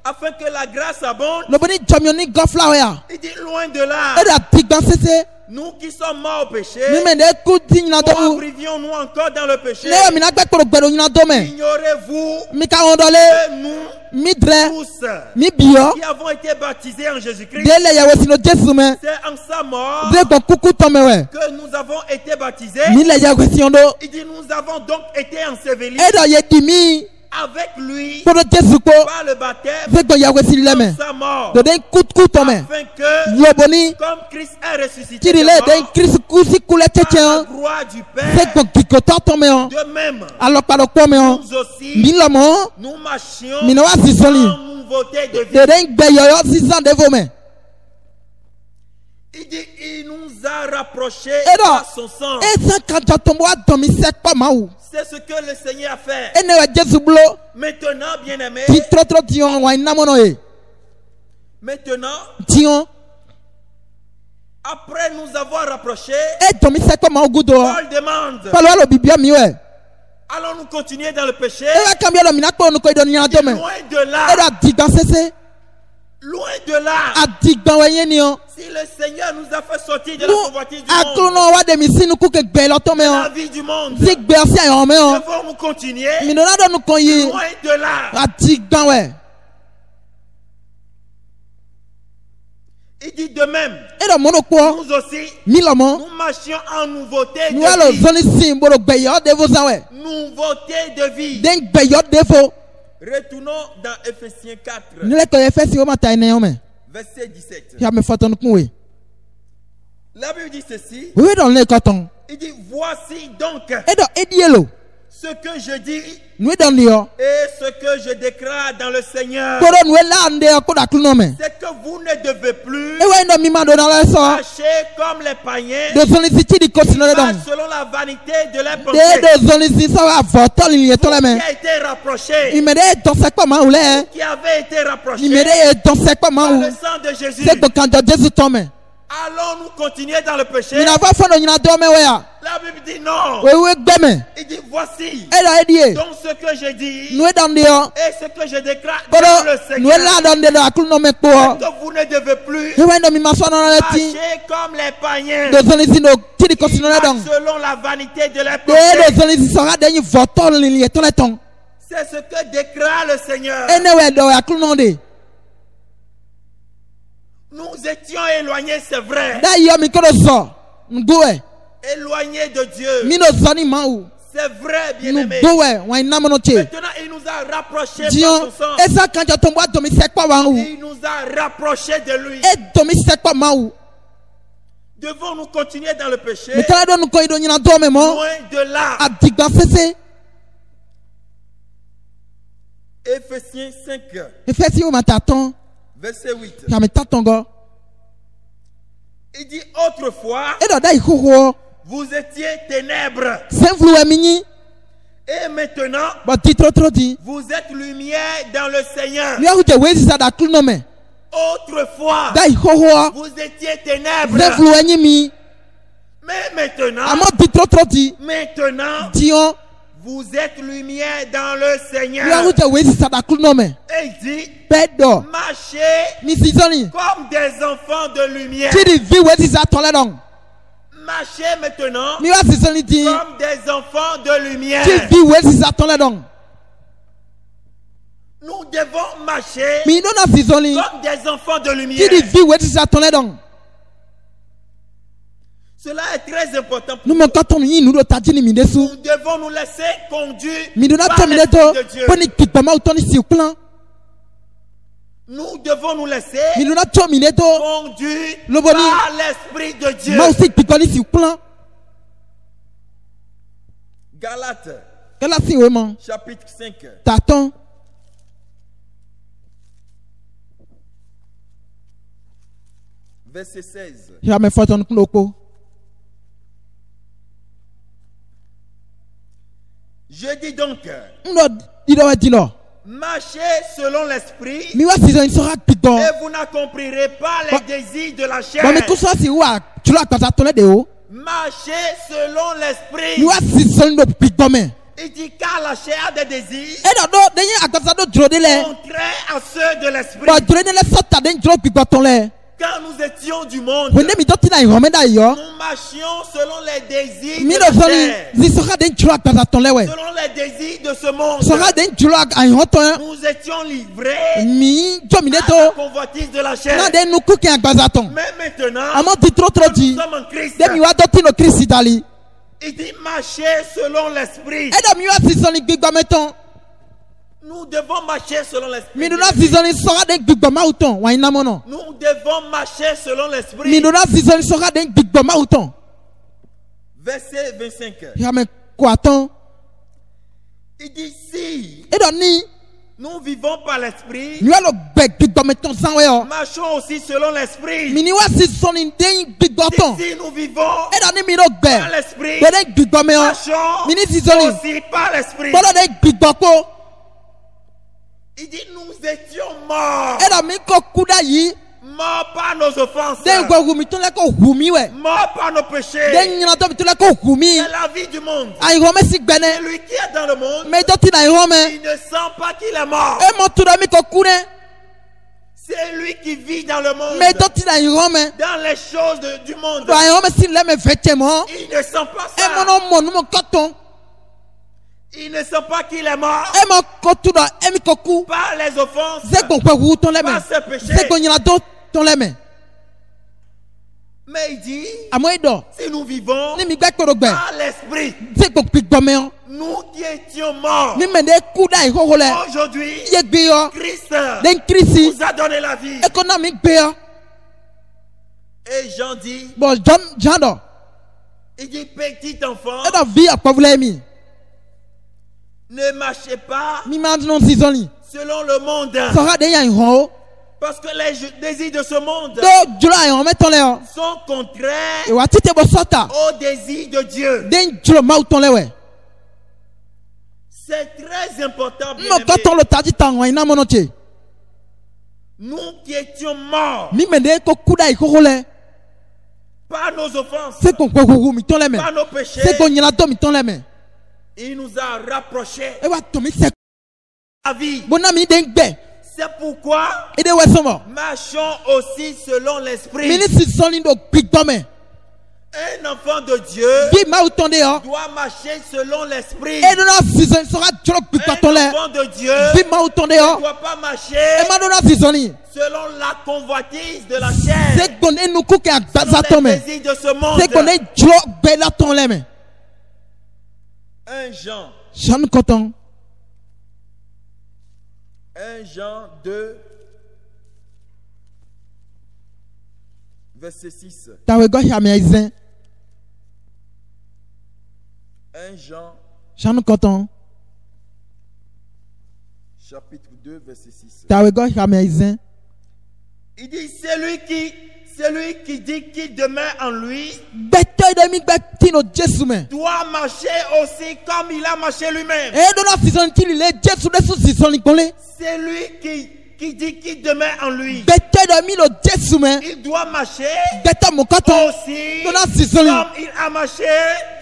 afin que la grâce abonde? Lobo ni jɔmiɔ ni gɔfla wa ya. Il dit, loin de là. Eɖɔ atigba sese. Nous qui sommes morts au péché, Mi mɛ de ku ti nyina pourquoi dɔ. vivions-nous encore dans le péché? Ne yɔ mina gbɛ kpɔɖo gbɛɖo nyina do mɛ. Ignorez-vous Mi ka wɔn dɔ le. que nous Mi drɛ. tous Mi biɔ. qui avons été baptisés en Jésus-Christ, De le yawo si no Jesu mɛ. c'est en sa mort De gbɔ kuku tɔ mɛ wɛ. que nous avons été baptisés. Mi le yawo si do. Il dit, nous avons donc été ensevelis Eɖɔ ye di mi. avec lui Kpɔɖo Jesu kpo. par le baptême De gbɔ yawo si le en mɛ. sa mort, Do de kuku tɔ mɛ. afin que, Lobo ni. comme Christ est ressuscité Kiri des le de morts, Kristu kusi kulɛ par la tsɛtsɛ. gloire du Se Père, gbɔ kikotɔ tɔ mɛ o. de même, Alɔkpaɖo kpɔ mɛ o. nous aussi, Mi lɔmɔ. nous marchions Mina wa en zizɔli. nouveauté de vie. De de gbɛ yɔyɔ sisan de vo mɛ. Il dit, il nous a rapprochés Eɖɔ par son sang. eza kanjɔ tɔnbɔ wa dɔmi sɛ kpɔ mawu. C'est ce que le Seigneur a fait. Ene wɛ Jesu blo. Maintenant, bien-aimés, Ti trɔtrɔ tiɲɔ wa inamɔnɔ ye. maintenant, Tiɲɔ. après nous avoir rapprochés, E dɔmi sɛ kpɔ mawu gudo. Paul demande, Paul wa lo bibia mi wɛ. allons-nous continuer dans le péché? E wa kan bi yɔrɔ mina kpɔ nuko idɔ nyina do mɛ. Loin de E là, ɖo adigba sese. loin de là. Adigba wɛ nye ni o. Si le Seigneur nous a fait sortir de la Nu convoitise du monde, aklonɔ wa de mi si nuku ke gbɛ lɔ tɔ mɛ la o. vie du monde, Si gbɛ ɔsi ayɔ mɛ o. devons-nous continuer? Minona dɔ nukɔ yi. Loin de là. Adigba wɛ. Il dit de même, E ɖɔ mɔno kpɔ. nous aussi, Mi lɔmɔ. nous marchions en nouveauté Nu wa lo de vie. zɔli si bolo gbɛ yɔ de vo zan wɛ. Nouveauté de vie. De gbɛ yɔ de vo. Retournons dans Ephésiens 4, Nulɛ kɔ yɛ fɛ si o ma ta yi nɛ yɔ mɛ. verset 17. Yà mɛ fɔtɔ nukun we. La Bible dit ceci. Wewe dɔn le kɔtɔn. Il dit, voici donc E dɔ edi ye lo. ce que je dis Nu dɔn li yɔ. et ce que je déclare dans le Seigneur. Koro nu la ande yɔ ko da kulunɔ mɛ. C'est que vous ne devez plus E wa yi dɔ mi ma do na lɛ sɔ. marcher comme les païens, De zɔli si ti di ko sinɔ le pas dɔn. selon la vanité de leurs De pensées. de zɔli si sɔ wa vɔ tɔli li ye tɔlɛ Qui mɛ. a été rapproché, Ime de ye dɔnsɛ kpɔ ma wu lɛ. qui avait été rapproché Ime de ye dɔnsɛ kpɔ ma par wu. le sang de Jésus. Se ko kanjɔ Jesu tɔ mɛ. Allons-nous continuer dans le péché? Mina fɔ fɔ do nyina dɔ mɛ wɛ ya. La Bible dit non. Wewe gbɛ mɛ. Il dit voici E dɔ edi ye. donc ce que je dis Nu dɔn li yɔ. et ce que je déclare dans Koro le nu Seigneur. la dɔn de do akulunɔ mɛ kpɔ. Que vous ne devez plus E wa yi dɔ mi ma sɔ nɔ lɛ ti. marcher comme les païens, De zɔli si do ti di ko sinɔ le pas dɔn. selon la vanité de leurs De pensées. de zɔli si sɔ ha de yi vɔ tɔli li ye tɔlɛ tɔn. C'est ce que déclare le Seigneur. Ene wɛ dɔ akulunɔ de. Nous étions éloignés, c'est vrai. Da yɔ mi ko do zɔ. Nugo wɛ. Éloignés de Dieu. Mi no zɔ ni ma wu. C'est vrai, bien-aimé. Nugo wɛ wa yi namɔnɔ tse. Maintenant, il nous a rapprochés par Diɲɔ son sang. esa kanjɔ tó ń bɔ domi sɛ kpɔ wa wu. Il nous a rapprochés de lui. E domi sɛ kpɔ ma wu. Devons-nous continuer dans le péché? Mi kala dɔ nukɔ yi do ɲinan dɔ mɛ mɔ. Loin de là. Adigba sese. Éphésiens 5, Efɛsi wo ma ta tɔn. verset 8. Yàmi ta tɔn gɔ. Il dit autrefois, E dɔ da yi xoxo. vous étiez ténèbres. Sɛnfulu wɛ mi nyi. Et maintenant, Bɔn ti trɔtrɔ di. vous êtes lumière dans le Seigneur. Mi awo jɛ wei sisan da kulunɔ mɛ. Autrefois, Da yi xoxo. vous étiez ténèbres. Sɛnfulu wɛ nyi mi. Mais maintenant, Amɔ ti trɔtrɔ di. maintenant, Diɲɔ. vous êtes lumière dans le Mi awo Seigneur. jɛ wei sisan da kulunɔ mɛ. Et il dit, Bɛɛ dɔ. marchez Mi sisɔni. comme des enfants de lumière. Ti di vi wei sisan tɔlɛ dɔn. Marchez maintenant Mi wa sisɔni di. comme des enfants de lumière. Ti vi wei sisan tɔlɛ dɔn. Nous devons marcher Mi do na sisɔni. comme des enfants de Ti lumière. di vi wei sisan tɔlɛ dɔn. Cela est très important. Numu kɔtɔn yi nu do taji ni mi de su. Nous devons nous laisser conduire Mi do na par tɔ mi de l'Esprit to. de Dieu. Ko ni kpikpamaw tɔ ni si kulan. Nous devons nous laisser Mi do na tɔ mi de to. conduire Loboni. par l'Esprit de Dieu. Maw si kpikpɔ ni si kulan. Galates, Kɛla si o ma. chapitre 5, Ta tɔn. verset 16. Yame foton knoko. Je dis donc, Mno dido dino. marchez selon l'esprit Mi wa season sera pido. et vous n'accomplirez pas les désirs de la chair. Ba me kuso si wa chulo akata tole de o. Marchez selon l'esprit. Mi wa season do pido me. Il dit car la chair a des désirs E do denye akata do jro de le. contraires à ceux de l'esprit. Ba jro de le sota den jro pido ton le. Quand nous étions du monde, Wende mi do tina ihome da yo. nous marchions selon les désirs Mi de do la soni chair, zi sera den jro akata ton le we. selon les désirs de ce monde. Sera den jro ayon ton. Nous étions livrés Mi jo mi de à la to. convoitise de la chair. Na den nu ku ke agbaza ton. Mais maintenant, Amo di tro tro nous di. sommes en Christ. De mi wa do tino Christ dali. Il dit marcher selon l'esprit. E do mi wa season gbigba meton. Nous devons marcher selon l'esprit. Mi do na season sera den gbigba mauton wa ina mono. Nous devons marcher selon Mi l'esprit. do na season sera den gbigba mauton. Verset 25. Yame kwaton. Il dit si E do ni nous vivons par l'esprit, mi wa lo gbe gbigba meton san we o. marchons aussi selon l'esprit. Mi ni wa season den gbigba ton. Si nous vivons E do ni mi do gbe. par l'esprit, Do den gbigba me o. marchons Mini season. aussi par l'esprit. Bodo den gbigba ko. Il dit nous étions morts. E do mi ko kuda yi. Morts par nos offenses. Den go humi to le ko humi we. Morts par nos péchés. Den nyina to mi to le ko humi. C'est la vie du monde. Ai home si gbene. Celui qui est dans le monde, Me do tina home. il ne sent pas qu'il est mort. E mo to do mi ko kune. C'est lui qui vit dans le monde, Me do tina home. dans les choses du monde. Do ai home si le me fete mo. Il ne sent pas E ça. mo no mo no mo koton. Il ne sent pas qu'il est mort E mo ko tu do e mi ko ku. par les offenses, Ze gon pe wu ton le me. par ses péchés. Ze gon nyina do ton le me. Mais il dit, Amo e do. si nous vivons Ni mi gbe ko do gbe. par l'esprit, Ze gon pi gbo me o. nous qui étions morts, Mi me de ku da ho ho le. aujourd'hui, Ye gbe yo. Christ Den Christi. nous a donné la vie. E ko na mi gbe yo. Et Jean dit, Bo John do. il dit, petit enfant, E do vi akpavule mi. ne marchez pas Mi ma non season ni. selon le monde. So ha de yan ho. Parce que les désirs de ce monde Do jula ai home ton le o. sont contraires E wa tite bo sota. aux désirs de Dieu. Den julo ma ton le we. C'est très important, No bien-aimés. ko ton lo taji tan wa ina mono che. Nous qui étions morts Mi me de ko ku da ho ho le. par nos offenses, Se gon pe wu mi ton le me. par nos péchés, Se gon nyina do mi ton le me. il nous a rapprochés E wa to mi se à la vie. bona mi den gbe. C'est pourquoi E de we so mo. marchons aussi selon l'esprit. Mi ni season ni do gbigbo me. Un enfant de Dieu Bi ma ton de o. doit marcher selon l'esprit. E do na season so ha julo gbigbo ton Un le. enfant de Dieu Bi ma ton de ne o. doit pas marcher E ma do na season ni. selon la convoitise de la Se chair, gon e nu ku ke agbaza ton selon me. les désirs de ce monde. Se gon e julo gbe la ton le me. 1 Jean, Jean koton. 1 Jean 2, verset 6. Ta we go hia me izen. 1 Jean, Jean koton. chapitre 2, verset 6. Ta we go hia me izen. Il dit, celui qui dit qu'il demeure en lui Beto de mi gbe tino Jesu me. doit marcher aussi comme il a marché lui-même. E do na season ti le Jesu de su season ni gonle. Celui qui dit qu'il demeure en lui, Beto de mi lo Jesu me. il doit marcher Beto mo koton. aussi Do na season ni. comme il a marché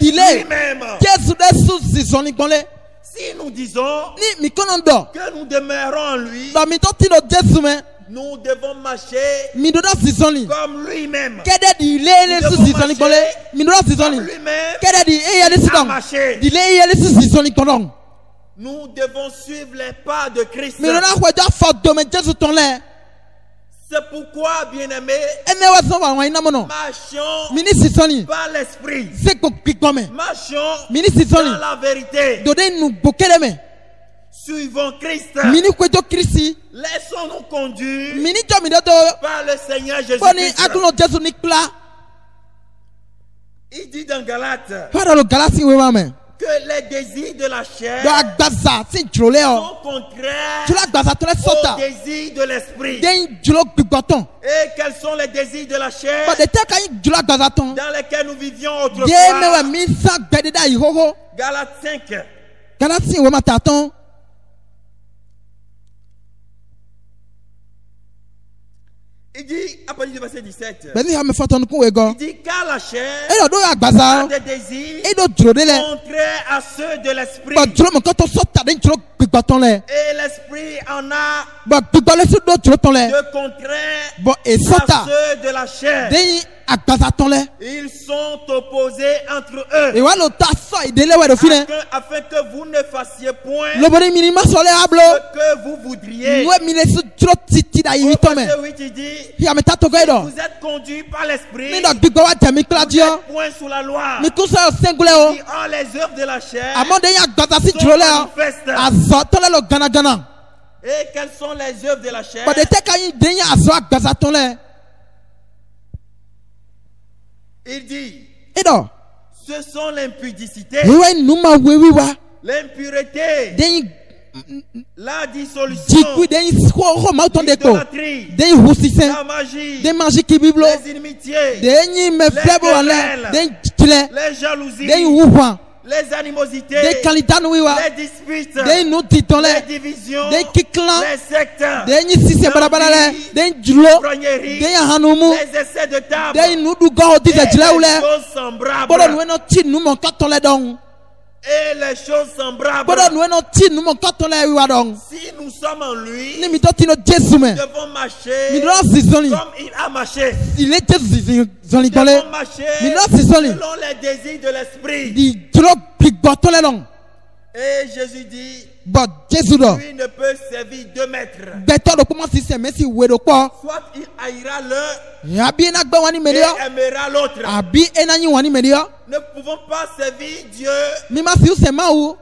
Il est lui-même. Jesu de su season ni gonle. Si nous disons Ni mi konon do. que nous demeurons en lui, Ba mi to tino Jesu me. nous devons marcher Mi do na season ni. comme lui-même. Kede di le su season ni gonle. Mi do na season Comme ni. lui-même Kede di e ye le a sidon. marché. Di le e ye le su season ni konon. Nous devons suivre les pas de Christ. Mi do na hwe ja fo do me Jesu ton le. C'est pourquoi, bien-aimés, Ene wa so wa ina mono. marchons Mi ni season ni. par l'esprit. Se ko gbigbo me. Marchons Mi ni season dans ni. la vérité. Do de nu bokele me. Suivons Christ. Mini kwejo Christi. Laissons-nous conduire Mini jo mi do to. par le Seigneur Boni Jésus-Christ. akuno Jesu ni kla. Il dit dans Galates, Fara lo galasi we wa me. que les désirs de la chair do agbaza si dzro lɛ o sont contraires dzro agbaza to lɛ aux sɔta désirs de l'esprit. den dzro gbigbɔtɔn Et quels sont les désirs de la chair bɔn de tɛ ka ɲi dzro agbaza tɔn dans lesquels nous vivions de mɛ wɛ autrefois? mi san gbɛdida yi xoxo Galates 5. galasi wo ma ta tɔn Il dit, à partir du verset 17, bɛsi hame fɔtɔn kun we il gɔ dit car la chair eyɔ do agbaza a o des désirs edo dzro de lɛ contraires à ceux de l'esprit. bɔn dzro mɛ kɔtɔ sɔta de dzro gbigbɔtɔn lɛ Et l'esprit en a bɔn gbigbɔ lɛ si do dzro tɔn lɛ de contraires bɔn à esɔta ceux de la chair. de agbaza tɔn lɛ Ils sont opposés entre eux. ewa lo ta sɔ ìdílé wɛ do fi lɛ Afin que vous ne fassiez point lobori mi ni ma sɔ lɛ ablo ce que vous voudriez. nuwe mi le si dzro titi da yi Au tɔ mɛ verset 8, il dit, yame ta to gɛ dɔ vous êtes conduits par l'esprit. mi dɔ gbigbɔ wa jɛmi kila Vous diɔ n'êtes point sous la loi. mi kun sɔ sɛngulɛ o Qui ont les œuvres de la chair àmɔ de y'a gbata si sont dzro lɛ o manifestes. azɔ tɔlɛ lo ganagana Et quelles sont les œuvres de la chair? bɔn de tɛ ka yi de y'a azɔ agbaza tɔn lɛ Il dit, edɔ ce sont l'impudicité, ewa numa wewi wa l'impureté, de yi la dissolution, jikui de yi xɔ ma tɔn de ko l'idolâtrie, de yi husisɛn la magie, de mazi kibiblo les inimitiés, de yi mɛ filɛ bo wa lɛ de yi tilɛ les jalousies, de yi wuhan les animosités, de kalidanu wi wa les disputes, de yi nu titɔn les lɛ divisions, de yi kikilan les sectes, de yi sisɛ barabara lɛ de yi dzro l'ivognerie, de yi hanumu les essais de table, de yi nuɖugɔ et disɛ dzilawu les lɛ choses semblables, gbɔdɔ nuwe nɔ ti numɔ kɔtɔn lɛ dɔn et les choses semblables. gbɔdɔ nuwe nɔ ti numɔ kɔtɔn lɛ wi wa dɔn Si nous sommes en lui, ni mi tɔ ti nɔ jesu mɛ nous devons mi marcher dɔ zizɔli comme il a marché. ile jesu zizɔli Nous gbɔlɛ devons marcher mi dɔ zizɔli selon les désirs de l'esprit. di dzro gbigbɔtɔn lɛ dɔn Et Jésus dit, bɔn jesu dɔ lui ne peut servir deux maîtres. gbɛtɔ do kuma sisɛ mɛ si we do kpɔ Soit il haïra l'un abi ena gbɛ wani mɛ et diɔ aimera l'autre. abi ena nyi wani mɛ diɔ Ne pouvons pas servir Dieu mi ma si sɛ ma wu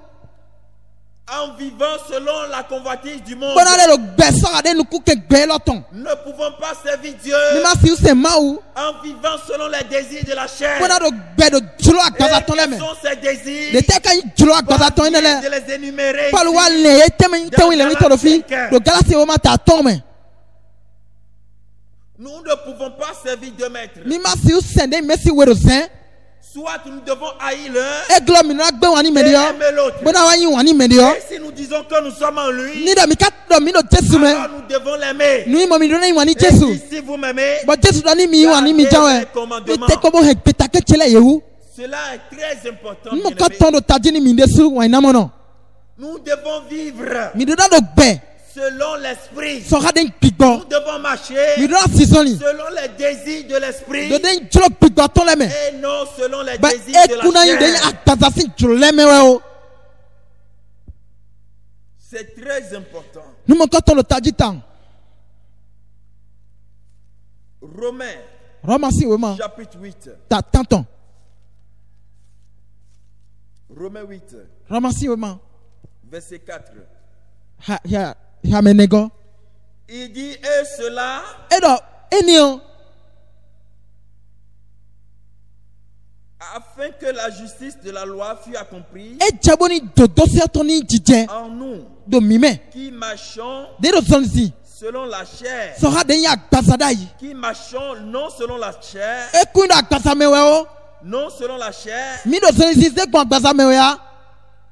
en vivant selon la convoitise du monde. gbɔna lɛ do gbɛ sɔga de nuku kɛ gbɛ lɔtɔn Nous ne pouvons pas servir Dieu mi ma si sɛ ma wu en vivant selon les désirs de la chair. gbɔna do gbɛ do dzro Et agbazatɔn lɛ quels mɛ sont ces désirs? de tɛ ka yi dzro agbazatɔn yi ne lɛ De les énumérer. paul wa ici. lɛ ye tɛmɛ yi lɛ mi tɔ do fi do galasi wo ma ta tɔn mɛ Nous ne pouvons pas servir deux maîtres. mi ma si sɛ de mɛ si we do zɛn Soit nous devons haïr l'un eglɔ mi na gbɛ wani mɛ et diɔ aimer l'autre. gbɔna wa yi wani mɛ diɔ Et si nous disons que nous sommes en lui, ni dɔ mi ka dɔ mi do jesu mɛ alors nous devons l'aimer. nu yi mɔ mi do ne yi wani Et jesu si vous m'aimez, bɔn jesu dɔ ni mi yi wani mi jawɛ mi tɛ kɔbɔ hɛ gbɛtakɛ tselɛ yewu cela est très important. nu ka bien-aimés. tɔn do taji ni mi de su wani namɔ nɔ Nous devons vivre mi do da do gbɛ selon l'esprit. sɔga de Nous gbigbɔ devons marcher mi do da sisɔli selon les désirs de l'esprit do de dzro gbigbɔtɔn lɛ mɛ et non selon les bɛ désirs de ekuna yi la de yi chair. agbazasi dzro lɛ mɛ wɛ o C'est très important. numɔ kɔtɔn do taji tan Romains rɔmasi wo ma chapitre 8. ta tantɔn Romains 8, rɔmasi wo ma verset 4. hame negɔ Il dit, et cela edɔ eniyan afin que la justice de la loi fût accomplie edzabo ni dodosiɛtɔ ni dzidzɛ en nous do mimɛ qui marchons de do zɔlisi selon la chair, sɔga de yi agbazada yi qui marchons non selon la chair, ekun do agbazamɛ wɛ o non selon la chair, mi do zɔlisi se gbɔn agbazamɛ wɛ ya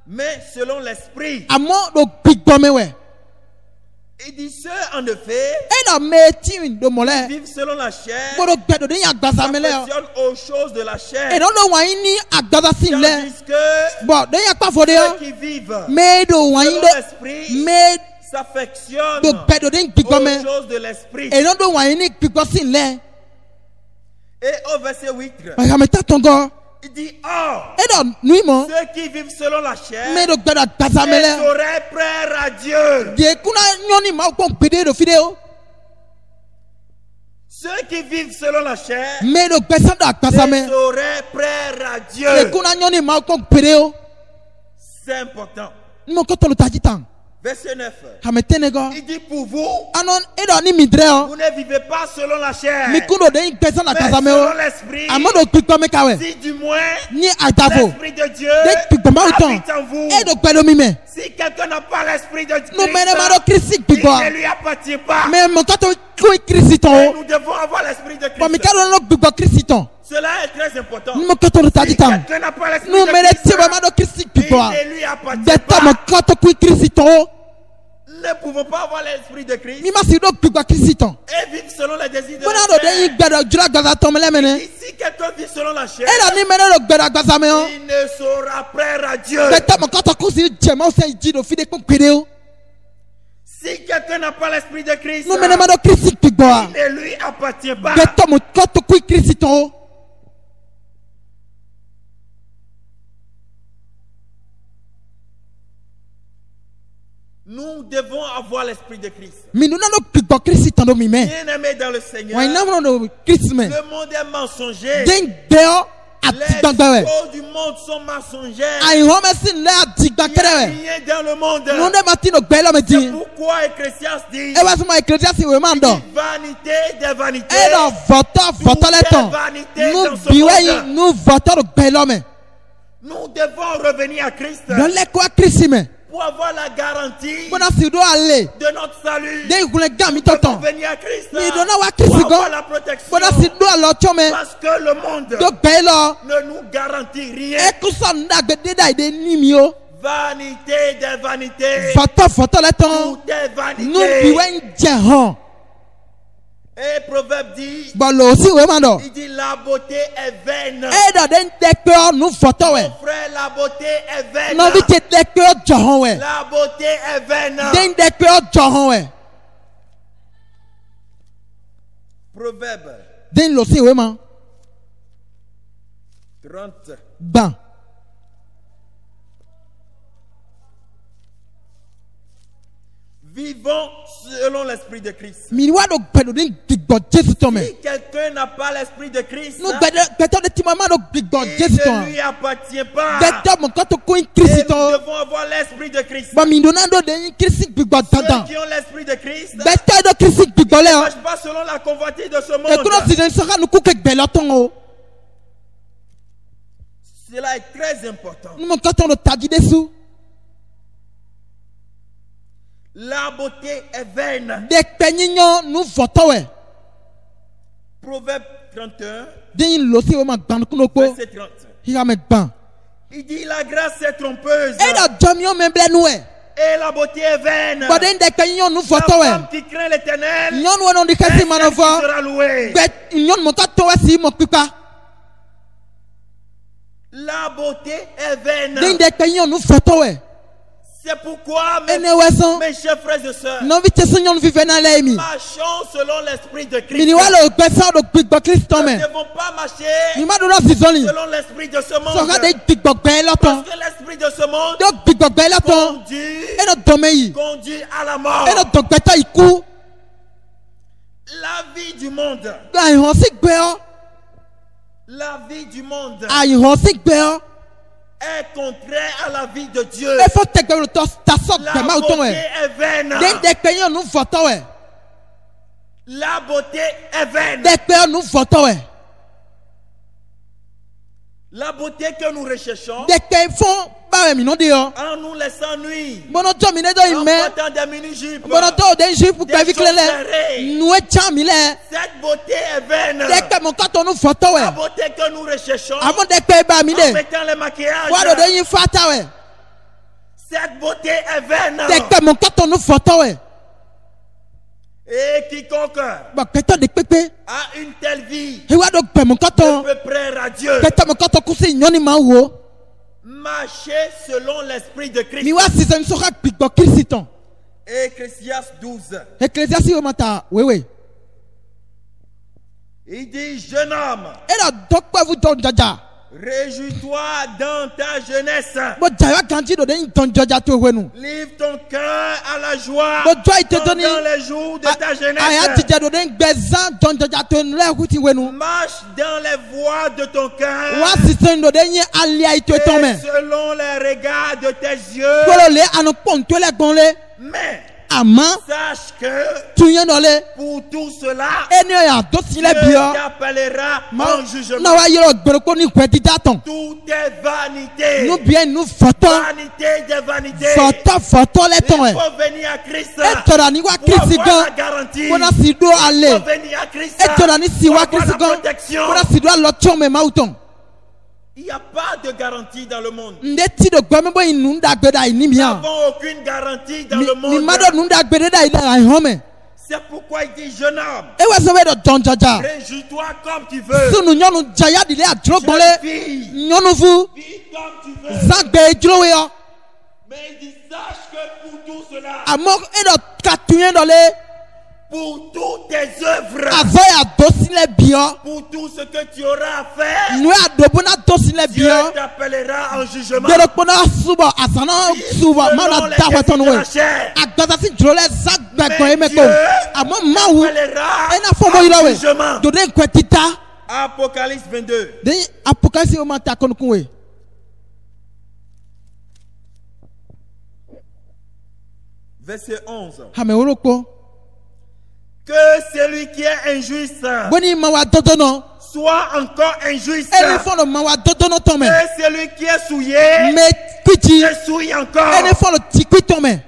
mais selon l'esprit. amɔ do gbigbɔmɛ wɛ Il dit, ceux en effet edɔ meti do mɔlɛ vivent selon la chair, gbɔdɔ gbɛ do de yi agbazamɛ lɛ o s'affectionnent aux choses de la chair, edɔ do wanyi ni agbazasi lɛ tandis que bɔn de yi akpafo de ceux yɔ qui vivent mɛ do wanyi selon do l'esprit mɛ s'affectionnent do gbɛ do de yi aux gbigbɔmɛ choses de l'esprit. edɔ do wanyi ni gbigbɔsi lɛ Et au verset 8, ayamɛta tɔngɔ il dit, or, edɔ nui mɔ ceux qui vivent selon la chair mɛ do gbɛ do agbazamɛ ne lɛ seraient prêts à Dieu. de kuna nyɔni ma gbɔn gbede do fi de o Ceux qui vivent selon la chair mɛ do gbɛsɛn do ne agbazamɛ seraient prêts à de Dieu. kuna nyɔni ma gbɔn gbede o C'est important. numɔ kɔtɔ do taji tan Verset 9. Hametenego. Il dit pour vous, Anon edo ni midreo. vous ne vivez pas selon la chair, Mikundo de ingpesa na mais kazameo. selon l'esprit. Amodo kikome kawe. Si du moins Ni adavo. l'esprit de Dieu De kikoma uton. habite en vous. Edo kwelo mime. Si quelqu'un n'a pas l'esprit de Dieu, No mene maro Christ il bigwa. ne lui appartient pas. Mais mon kato kui Christon. Et nous devons avoir l'esprit de Ba Christ. mikalo no bigwa Christon. Cela est très important. Ni mo kato no Si taditam. quelqu'un n'a pas l'esprit No de mene Christ, tiba maro Christ bigwa. il ne lui appartient Deta mo pas. kato kui Christon. Nous ne pouvons pas avoir l'esprit de Christ Mi ma si do bigwa Christon. et vivre selon les désirs de Bona la do de chair. ingbedo jura gaza tomele mene. Et si quelqu'un vit selon la chair, Edo ni mene do gbeda gazameo. il ne sera prêt à Dieu. Deta mo kato kusi jema o se jido fide kon kwedeo. Si quelqu'un n'a pas l'esprit de Christ, No mene maro Christ bigwa. il ne lui appartient pas. Deta mo kato kui Christon. Nous devons avoir l'esprit de Christ. Mi no no bigwa Christon do mi me. Bien-aimé dans le Seigneur, Wa ina mo no Christ me. le monde est mensonger. Den deo Les atigbagbawe. choses du monde sont mensongères. Ayi home si le Il n'y a atigbakere. rien dans le monde. No ne mati no gbelo me C'est di. pourquoi Ecclésiaste dit E wa suma ecclesiastes we mando. vanité des vanités. E do voto le ton. Nu biwe nu voto do gbelo me. Nous devons revenir à Christ Don le kwa Christ me. pour avoir la garantie Bona si do ale. de notre salut. Den gule gami Nous devons toton. venir à Christ Ni do na wa Christ pour go. avoir la protection. Bona si do alo chome. Parce que le monde Do gbelo. ne nous garantit rien. E kuso nda gbe deda ide ni mi o. Vanité des vanités. Voto le ton. Tout est Nu vanité. biwe nje han. Et Proverbe dit, Bolo si we mando. il dit la beauté est vaine. E do den dekpe nu voto we. Mon frère, la beauté est vaine. No bi te dekpe johan we. La beauté est vaine. Den dekpe johan we. Proverbe Den lo si we man. 30. Ban. Vivons selon l'esprit de Christ. Mi wa do gbedo den gbigbo Jesu to me. Si quelqu'un n'a pas l'esprit de Christ, No gbedo de ti mama do gbigbo il Jesu to. ne lui appartient pas. Deta mo ko to ko Et Christ nous to. devons avoir l'esprit de Christ. Ba mi do na do de Christ gbigbo Ceux dandan. qui ont l'esprit de Christ ne Deta do Christ gbigbo le o. marchent pas selon la convoitise de ce E monde. kuro si den so ka nu ku ke gbelo ton o. Cela est très important. Nu mo ko to do tagi desu. La beauté est vaine. De pe nyinyo nu voto we. Proverbe 31, Den lo si we man gban kuno ko. verset 30. Higa me gban. Il dit la grâce est trompeuse E do jomio me ble nu we. et la beauté est vaine. Ba den de pe nyinyo nu La voto we. femme qui craint l'éternel Nyon we no di est kasi celle qui manofo. sera louée. Gbe nyon mo ka to we si mo pipa. La beauté est vaine. Den de pe nyinyo nu voto we. C'est pourquoi, mes, Ene we son. mes chers frères et sœurs, Non vi te sonyon vive na le mi. marchons selon l'esprit de Christ. Mini walo gbesa do gbigbo Kristo Nous me. ne devons pas marcher Mi ma do na sizoni. selon l'esprit de ce So ka de monde. gbigbo gbe lo ton. Parce que l'esprit de ce monde Do gbigbo gbe lo ton. conduit, E no do me yi. conduit à la mort. E no do gbeta iku. La vie du monde, Ai ho si gbe o. la vie du monde Ai ho si gbe o. est contraire à la vie de Dieu. E fo te gbe lo to ta so La gbe ma o ton beauté we. est vaine. Den de pe yon nu voto we. La beauté est vaine. De pe nu voto we. La beauté que nous recherchons De pe fon ba we mi no de o. en nous laissant nuire, Bono to mi ne do en ime. portant des mini-jupes. Bono to de ju pu pe vi klele. serrées. Nu e cha mi le. Cette beauté est vaine. De pe mo ka to nu voto we. La beauté que nous recherchons Amo de pe ba mi en de. mettant le maquillage, Wa do de yin fata we. cette beauté est vaine. De pe mo ka to nu voto we. Et quiconque Ba peto de pepe. a une telle vie E wa do pe mo ka ne to. peut plaire à Dieu. Peto mo ka to ku si nyoni ma wo. Marcher selon l'esprit de Christ. Mi wa si se so ka gbigbo Kristo. Ecclésiaste 12. Ecclesiastes we mata wewe. Il dit, jeune homme, E da dokpa vu don jaja. réjouis-toi dans ta jeunesse. Bo jaya kanji do de yin don jaja to we nu. Livre ton cœur à la joie Bo joy te doni. dans les jours de ta Aya jeunesse. tije do de gbezan don jaja to nu le huti we nu. Marche dans les voies de ton cœur Wa si se do de yin alia ito to me. et selon les regards de tes yeux. Kolo le anu pon to le gon le. Mais Ama sache que tuyen dole. pour tout cela, Eni ya dosi le Dieu bio. t'appellera Ma en jugement. na wa yero gbero ni kwetita ton. Tout est vanité. Nu bien nu photo. Vanité des vanités. Photo le ton. Il faut venir à Christ. E tora ni wa Pour Christ avoir la gan. garantie. Bona si do Il faut ale. venir à Christ. E tora ni si Pour wa avoir Christ la gan. protection. Bona si do lo chon me ma uton. Il n'y a pas de garantie dans le monde. Nde ti do gbe me bo inu da gbe da ni Nous mi n'avons an. aucune garantie dans le Mi monde. ma do nu da gbe da ida ai home. C'est pourquoi il dit, jeune homme, E wa so we do don jaja. réjouis-toi comme tu veux. Sunu nyonu jaya dile adro Jeune gbole. fille, Nyonu fu vis comme tu veux. zagbe ejro we yo. Mais il dit, sache que pour tout cela, Amo e do ka tuyen dole. pour toutes tes œuvres, Avo ya dosi le bio. pour tout ce que tu auras à faire, Nu ya do bona dosi le Dieu bio. t'appellera en jugement. Gbero kpona subo asana subo ma Selon na les da wa ton désirs de we. la chair. Agbata si jro le zagbe ko e me ko. Dieu Amo mawu. t'appellera E na fo mo ilo en we. jugement. Do de kwetita. Apocalypse 22. De apokalipsi o ma ta kon kun we. Verset 11. Hame oroko. Que celui qui est injuste Boni ma wa dodo no. soit encore injuste. Eni fo lo ma wa dodo no ton me. Que celui qui est souillé Me kwiti. se souille encore. Eni fo lo ti kwito me.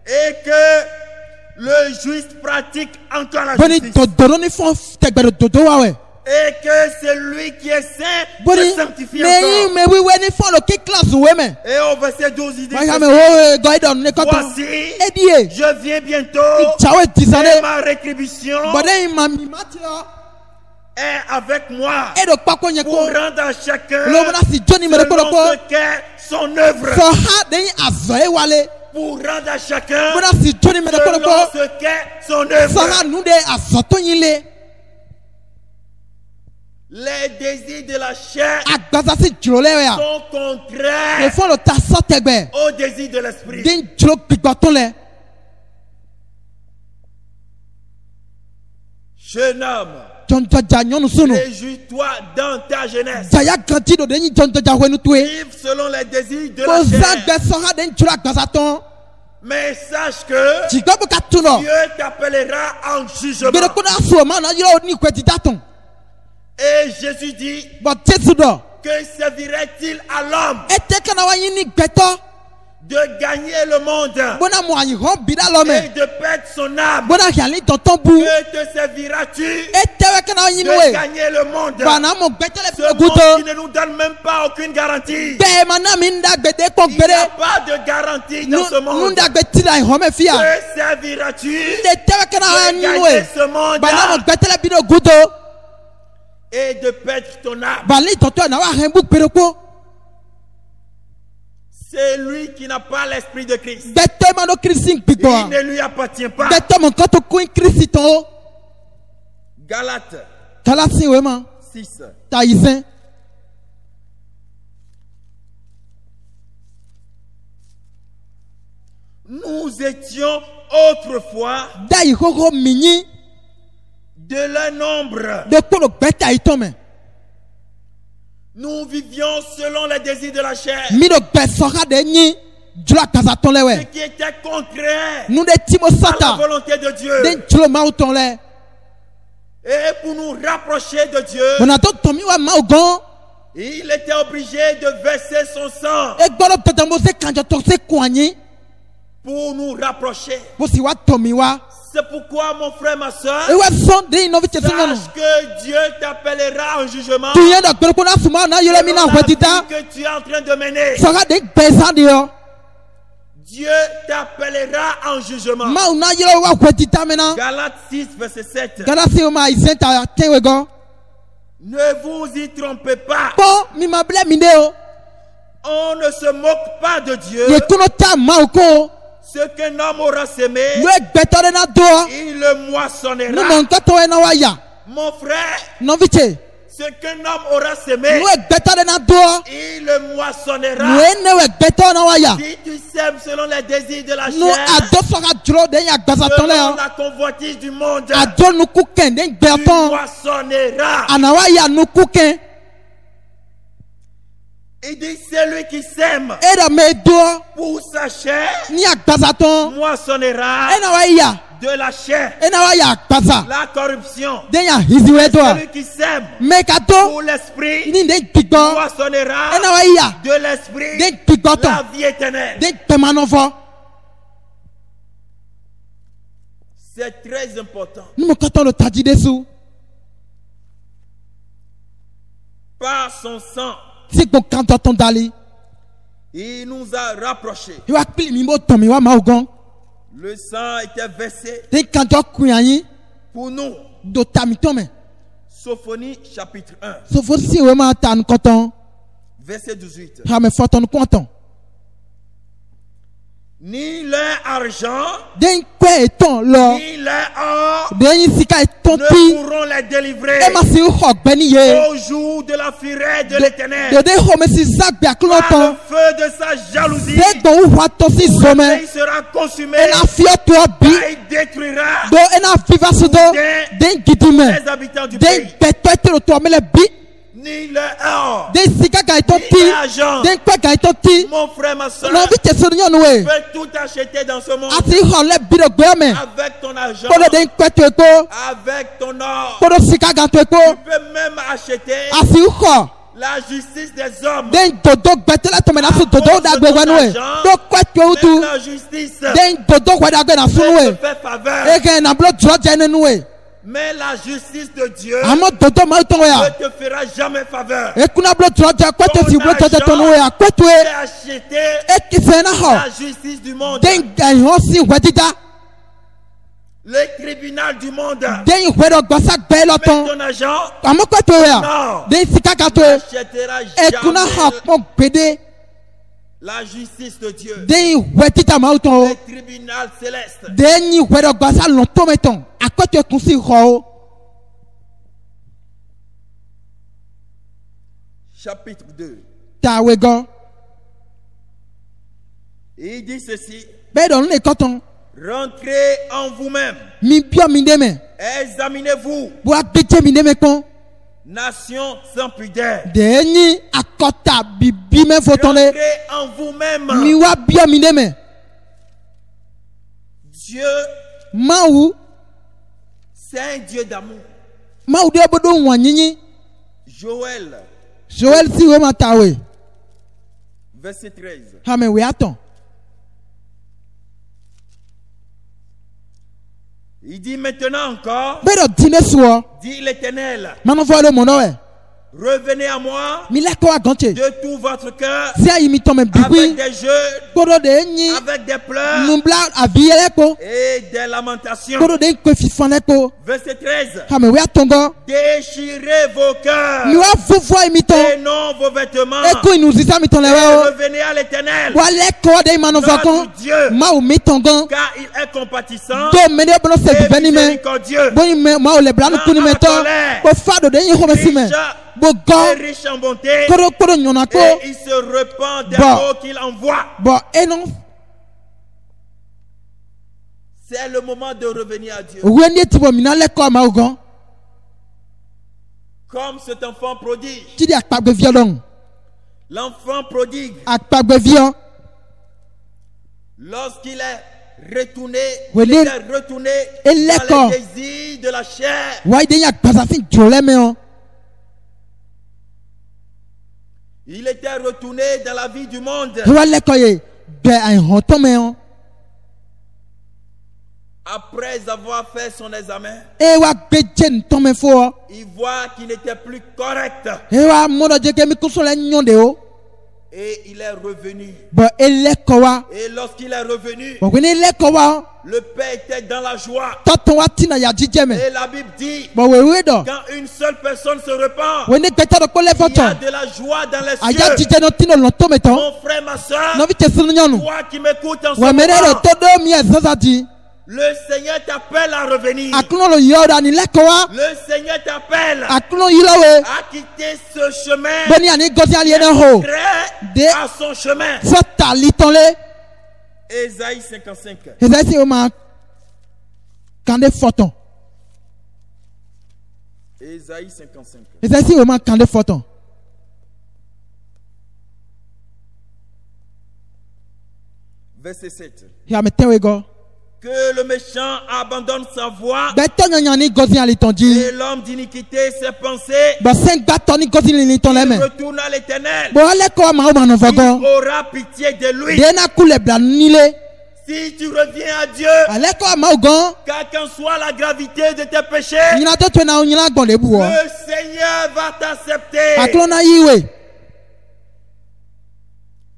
Et que le juste pratique encore la Boni justice. dodo ni fo tegbero dodo wa we. Et que celui qui est saint Boni se sanctifie me encore. me we ni fo lo ki class we me. Et au verset 12, il dit Ma hame ceci, o go idon ne ko ton. voici, Edie. je viens bientôt Chawe et disane. ma rétribution Bode ma mi mati yo. est avec moi E do pa ko nye pour ko. rendre à chacun Lo bona si Johnny me ko selon ko. ce qu'est son œuvre. So ha de azo e wale. Pour rendre à chacun Bona si Johnny me ko selon ko. ce qu'est son So œuvre. ha nu de azo to yin le. Les désirs de la chair Agbata si jro le we ya. sont E contraires fo lo ta so tegbe. aux désirs de l'esprit. Den jro gbigba ton le. Jeune homme, Jọnjọja nyɔnu sunu. réjouis-toi dans ta jeunesse. Jaya ganti do de nyi jọnjọja wenu to ye. Vive selon les désirs de la Koza chair. gbɛsɔn ha de ŋtsoro agbasa tɔn. Mais sache que Jigbɔ ka tu nɔ. Dieu t'appellera en jugement. Gbɛdɛ kona so o ma na yɔrɔ ni kweti da tɔn. Et Jésus dit, Bɔn Jesu dɔ. que servirait-il à l'homme E tɛ kana wa ɲini gbɛtɔ. de gagner le monde Bona mo ayi hɔn bi da lɔ et mɛ. de perdre son âme? Bona hiali tɔntɔn bu. Que te serviras-tu E tɛ wɛ kana wa ɲini de we. gagner le monde? Bana mo gbɛtɛ le Ce fi monde guto. qui ne nous donne même pas aucune garantie. Bɛɛ ma na mi n da gbɛdɛ kɔn Il n'y a gbɛdɛ. pas de garantie dans ce Nu monde. da gbɛti la yi hɔn mɛ fi ya. Que serviras-tu De tɛ wɛ kana wa de ɲini gagner we. ce monde Bana mo gbɛtɛ le bi do guto. et de perdre ton âme? Bali tɔtɔ na wa hɛn bu gbɛdɛ ko. C'est lui qui n'a pas l'esprit de Christ. Gbɛtɛ ma do kirisi gbigbɔ. Il ne lui appartient pas. Gbɛtɛ mo kɔtɔ kun kirisi tɔn o. Galates Galasi we ma. 6. Ta yi zɛn. Nous étions autrefois Da yi xoxo mi nyi. de leur nombre. De kpolo gbɛta yi tɔn mɛ. Nous vivions selon les désirs de la chair. Mi do gbɛsɔ ha de nyi. Dzro agbasa tɔn lɛ Ce wɛ. qui était contraire Nu de timo à la sata. volonté de De Dieu. dzro mawu tɔn lɛ. Et pour nous rapprocher de Dieu, Bɔnatɔ tɔn mi wa mawu gan. il était obligé de verser son sang E gbɔdɔ tɔtɔ se kanjɔtɔ se kun anyi. pour nous rapprocher. Bo si wa tɔn mi wa. C'est pourquoi, mon frère, ma soeur, E wa sɔn de yi nɔvi cɛ si nyɔnu. sache que Dieu t'appellera en jugement. Tuyɛ dɔ gbɛdɛ ko na suma na yɛlɛ mi na Selon la wɛti ta. vie que tu es en train de mener, Sɔha de gbɛsan de yɔ. Dieu t'appellera en jugement. Mawu na yɛlɛ wa wɛti ta mɛ na. Galates 6, verset 7. Galasi o ma yi zɛn ta tɛn we gan. Ne vous y trompez pas. Kpɔ mi ma bilɛ mi de o. On ne se moque pas de Dieu. Ye kuno ta mawu ko. Ce qu'un homme aura semé, Nu ye gbɛtɔ de na do. il le Nu moissonnera. mɔ nkɛtɔ ye na wa ya. Mon frère, Nɔvi cɛ. ce qu'un homme aura semé, Nu ye gbɛtɔ de na do. il le Nu moissonnera. ye ne ye gbɛtɔ na wa ya. Si tu sèmes selon les désirs de la Nu a chair, do sɔ ka dzro de ya gbasa tɔn lɛ selon yɔ. la convoitise du monde, A do nuku kɛn de gbɛ tu tɔn. moissonneras. A na wa ya nuku kɛn. Il dit celui qui sème e ɖe me doa pour sa chair ni agbaza tɔn moissonnera ena wa ya de la chair ena wa ya agbaza la corruption. de ya hiziwe doa Celui qui sème me ka to pour l'esprit ni de gbigbɔ moissonnera ena wa ya de l'esprit de gbigbɔ la tɔn vie éternelle. de gbɛmanɔfɔ C'est très important. numu katɔ lo tadzi de su Par son sang, si gbo kantɔ tɔn dali il nous a rapprochés. iwa kpili mi bo tɔn mi wa ma o gan Le sang était versé de kantɔ kun yanyi pour nous. do tami tɔn mɛ Sophonie chapitre 1, sofo si o ma ta nukɔtɔn verset 18. hame fɔtɔn nukɔtɔn Ni leur argent, de kpɛ etɔn lɔ ni leur or de yin sika etɔn ne ti pourront les délivrer e ma si xɔ gbɛni ye au jour de la fureur de de l'éternel. de xɔme si zagbe akplɔ Par tɔn le feu de sa jalousie, de gbɔn wu xɔ tɔ si tout le zɔmɛ pays sera consumé. ena fiɔ tɔ bi Car il détruira do ena viva su do de gidi mɛ les habitants du de pays. gbɛtɔ ete lo tɔ mɛ lɛ bi Ni leur or, de sika ga etɔn ni ti leur argent. de kpɛ ga etɔn ti Mon frère, ma soeur, nɔvi tɛ so nyɔnu we peut tout acheter dans ce monde ati xɔ lɛ bi do gbɛ mɛ avec ton argent, kpɔdɔ de kpɛ to ekpo avec ton or. kpɔdɔ sika ga to ekpo Tu peux même acheter asi xɔ la justice des hommes. de dodo gbɛtɛ la tɔmɛ na su dodo da gbɛ wɛ nu we do kpɛ to Même wutu la justice de dodo wɛ da gbɛ na su nu peut we te faire faveur. eke na blo drɔ jɛ ne nu we Mais la justice de Dieu amɔ dodo ma tɔn we ya ne te fera jamais faveur. ekuna blo drɔ jɛ kpɛ to si blo tɔ tɛ tɔ nu we ya kpɛ to Tu ye peux acheter ekisɛ na la xɔ justice du monde. de ɛhɔn si wɛ dida Le tribunal du monde. de wɛ dɔ gbasa gbɛ lɔ Avec tɔn ton argent, amɔ kpɛ to ye ya non. de sika ga to Tu ye n'achèteras ekuna xɔ jamais kpɔ gbede la justice de Dieu. de wɛ dida ma tɔn o. Le tribunal céleste. de nyi wɛrɛ gbasa lɔn tɔmɛ tɔn akɔtɔ kun si xɔ o Chapitre 2. tawe gɔ Et il dit ceci. bɛɛ dɔn ne kɔtɔn Rentrez en vous-même. mi biɔ mi de mɛ Examinez-vous, bo agbedze mi de mɛ kpɔn nation sans pudeur. de nyi akɔta bibi mɛ fɔ tɔn de Rentrez en vous-même. mi wa biɔ mi de mɛ Dieu, mawu c'est un Dieu d'amour. mawu de bo do wɔn nyinyi Joël, joel si wo ma tawe verset 13. hame wɛ atɔn Il dit maintenant encore, bɛɛ dɔ di ne soɔ dit l'Éternel, manufɔ de mɔnɔ wɛ revenez à moi mi lɛ kɔ agɔntse de tout votre cœur, si ayi mi tɔn mɛ avec bigui des jeux, kpɔdɔ de nyi avec des pleurs nubla avi yɛlɛ ko et des lamentations. kpɔdɔ de kpe fifɔn lɛ ko. Verset 13. hame wɛ atɔn gɔ Déchirez vos cœurs mi wa fufu ayi mi et tɔn non vos vêtements. eku inu sisa mi tɔn lɛ Et wɛ o revenez à l'Éternel, wale kɔ de manufɔ notre kɔn Dieu, mawu mi tɔn gɔn car il est compatissant do mɛ ne bolo se et vivɛ ni mɛ miséricordieux, boyin mɛ mawu le bila nukuni mɛ tɔ ko fa do de yin xɔmɛ si mɛ bo et gɔn riche en bonté, koro ɲɔna ko et il se repent des Bon. mots qu'il envoie. bɔn eno C'est le moment de revenir à Dieu. owe ni eti bɔ mina lɛ kɔ mawu gɔn Comme cet enfant prodigue. ti di akpagbe viɔ dɔn L'enfant prodigue, akpagbe viɔ lorsqu'il est retourné, Oui, il les- est retourné et les corps. dans les désirs de la chair. wa de yin agbasa si dzo lɛ mɛ o Il était retourné dans la vie du monde. wa lɛ kɔ ye bɛ ayi hɔn tɔn mɛ o Après avoir fait son examen, e wa gbe dze ntɔn mɛ fo o il voit qu'il n'était plus correct. e wa mɔdɔ dze ke mi ko sɔlɔ nyɔ de o Et il est revenu. bɔn e lɛ kɔ wa Et lorsqu'il est revenu, bɔn ko ne lɛ kɔ wa o. le père était dans la joie. tɔtɔn wa tina ya jijɛ mɛ Et la Bible dit, bɔn wewe dɔ quand une seule personne se repent, wo ne gbɛtɛ dɔ kpɔlɛ il y a fɔtɔ de la joie dans les a ya cieux. jijɛ dɔ tino lɔn tɔmɛ tɔn Mon frère, ma soeur, nɔvi tɛ sinu nyɔnu toi qui m'écoutes en ce wa mɛ ne moment, yɛrɛ tɔ do mi yɛ zɔzɔ di le Seigneur t'appelle à revenir. akunu lo yɔ da ni lɛ kɔ wa Le Seigneur t'appelle akunu yi lɔ we à quitter ce chemin. bɛni ani gɔsi ali yɛ ne ho Très De- à son chemin. fɔ tali tɔn le Ésaïe 55. ezɛsi o ma kan de fɔtɔn Ésaïe 55. ezɛsi o ma kan de fɔtɔn Verset 7. Ya me te wego. Que le méchant abandonne sa voie Beto nyanyani gozi alitonji. et l'homme d'iniquité ses pensées Ba sen gatoni gozi liniton leme. retourne à l'éternel. Bo ale ko ma o ma no Il fogo. aura pitié de lui. Dena kule bla nile. Si tu reviens à Dieu, Ale ko ma o gon. quelle qu'en soit la gravité de tes péchés, Nyina to twe na o nyina gon le bu o. le Seigneur va t'accepter. Aklona yiwe.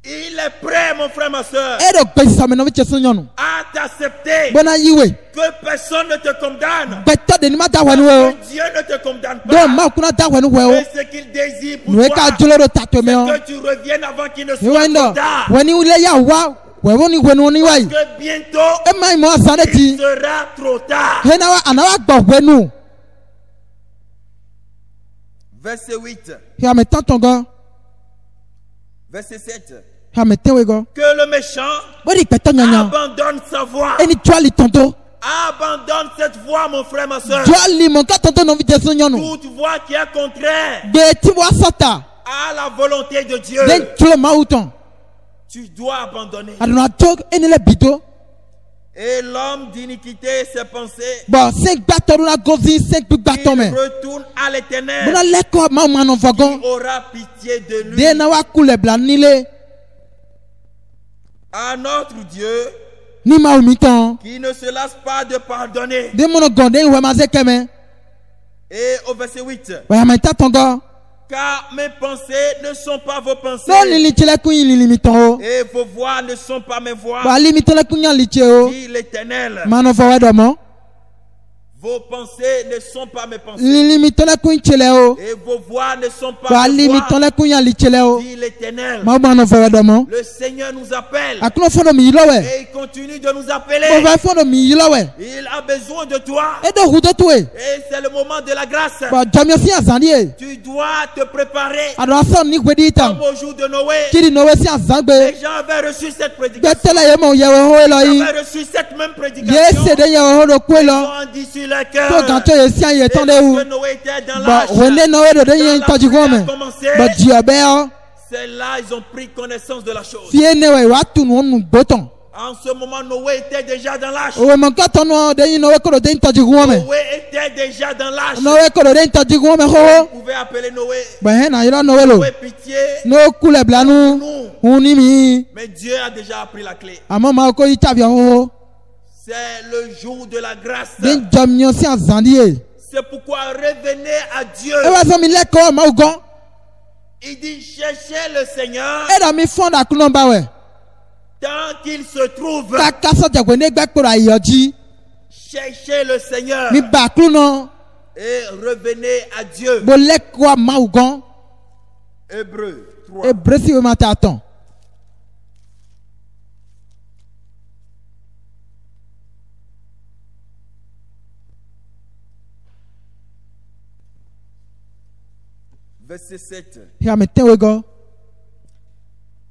Il est prêt, mon frère, ma soeur, E do gbe sa me no bi cheso nyonu. à t'accepter. Bona yiwe. Que personne ne te condamne. Beto de ni ma da wenu o. Que Dieu ne te condamne Do pas. ma kuna da wenu we o. Et ce qu'il désire pour Nwe toi, ka jolo do tatwe me o. c'est que tu reviennes avant qu'il ne Ni soit wendo. trop tard. Weni ule ya wa. We woni wenu ni wai. Que bientôt, E mai mo asane il ti. sera trop tard. He na wa anawa gbo wenu. Verset 8. Ya me tantongo. Verset 7. Ya me te wego. Que le méchant Bodi beto nyanya. abandonne sa voie. Eni twali tonto. Abandonne cette voie, mon frère, ma soeur. Twali mon ka tonto no bi cheso nyonu. Toute voie qui est contraire De ti wa sata. à la volonté de Dieu, Den tulo ma uton. tu dois abandonner. Aduna tok eni le bito. Et l'homme d'iniquité, ses pensées, Bon, 5 bateaux la gozi, 5 bateaux il mais. retourne à l'éternel. Bona leko ma ma no Il fogon. aura pitié de lui. De na wa kule bla nile. À notre Dieu, Ni ma umiton. qui ne se lasse pas de pardonner. De mono gonde we ma ze keme. Et au verset 8, Wa ma tatongo. car mes pensées ne sont pas vos pensées, No lili chele ku yin lili miton o. et vos voix ne sont pas mes voix, Ba limite le ku nyan liche o. dit l'Éternel. Ma no fo we do mo. Vos pensées ne sont pas mes pensées, Lili miton le ku chele o. et vos voix ne sont pas Ba mes limite voix, le ku nyan liche o. dit l'Éternel. Ma no fo we do mo. Le Seigneur nous appelle, Akno fo do mi yilo we. et il continue de nous Bo appeler. va fo do mi yilo we. Il a besoin de toi, E do hu to tuwe. et c'est le moment de la grâce. Ba jamio si azandi e. Tu dois te préparer Ado aso ni gwedi comme tam. au jour de Noé. Kiri no we si azangbe. Les gens avaient reçu cette prédication. Betele ye mo ye we ho lo Ils yi. avaient reçu cette même Ye prédication. se de ye ho do kwe Ils lo. ont dit sur le cœur. To ganto ye si an ye Et ton de lorsque hu. Noé était dans Ba l'âge, wende no we do de quand ye la toji pluie a gome. commencé, Ba jio be o. c'est là ils ont pris connaissance de la chose. Fie ne we wa tu no nu boton. En ce moment, Noé était déjà dans l'âge. O mo ka to no de yin no we ko do de toji gome. Noé était déjà dans l'âge. No we ko do de toji gome ho. Vous pouvez appeler Noé. Ba he na yiro no we lo. Noé, pitié. No kule blanu. Nous. Uni mi. Mais Dieu a déjà pris la clé. Amo ma ko yi tabi ho. C'est le jour de la grâce. Den jamio si azandi e. C'est pourquoi revenez à Dieu. E wa so mi leko ma ugon. Il dit cherchez le Seigneur E da mi fonda kuno ba we. tant qu'il se trouve. Ka ka so je gbe ne gbe kporo ayoji. Cherchez le Seigneur Mi ba kuno. et revenez à Dieu. Bo leko ma ugon. Hébreu 3. E bresi we ma ta ton. Verset 7. Ya me ten we go.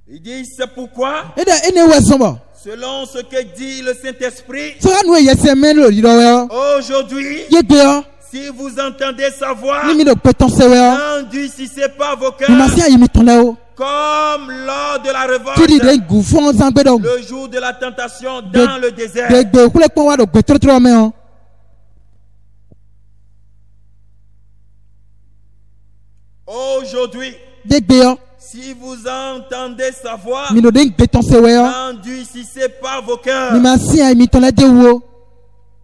Il dit c'est pourquoi, E da ene we so bo. selon ce que dit le Saint-Esprit, So anu ye se men lo ro we o. aujourd'hui, Ye gbe o. si vous entendez sa voix, Ni mi do peton se we o. n'endurcissez pas vos Ni ma cœurs si ayi mi ton le o. comme lors de la Kiri de révolte, gu fon zangbe do. le jour de la tentation dans le désert. De gbe kule pon wa do gbe tro tro me o. Aujourd'hui, De gbe o. si vous entendez sa voix, Mi do de gbe ton se we o. n'endurcissez pas vos cœurs. Mi ma si ayi mi ton le de wo.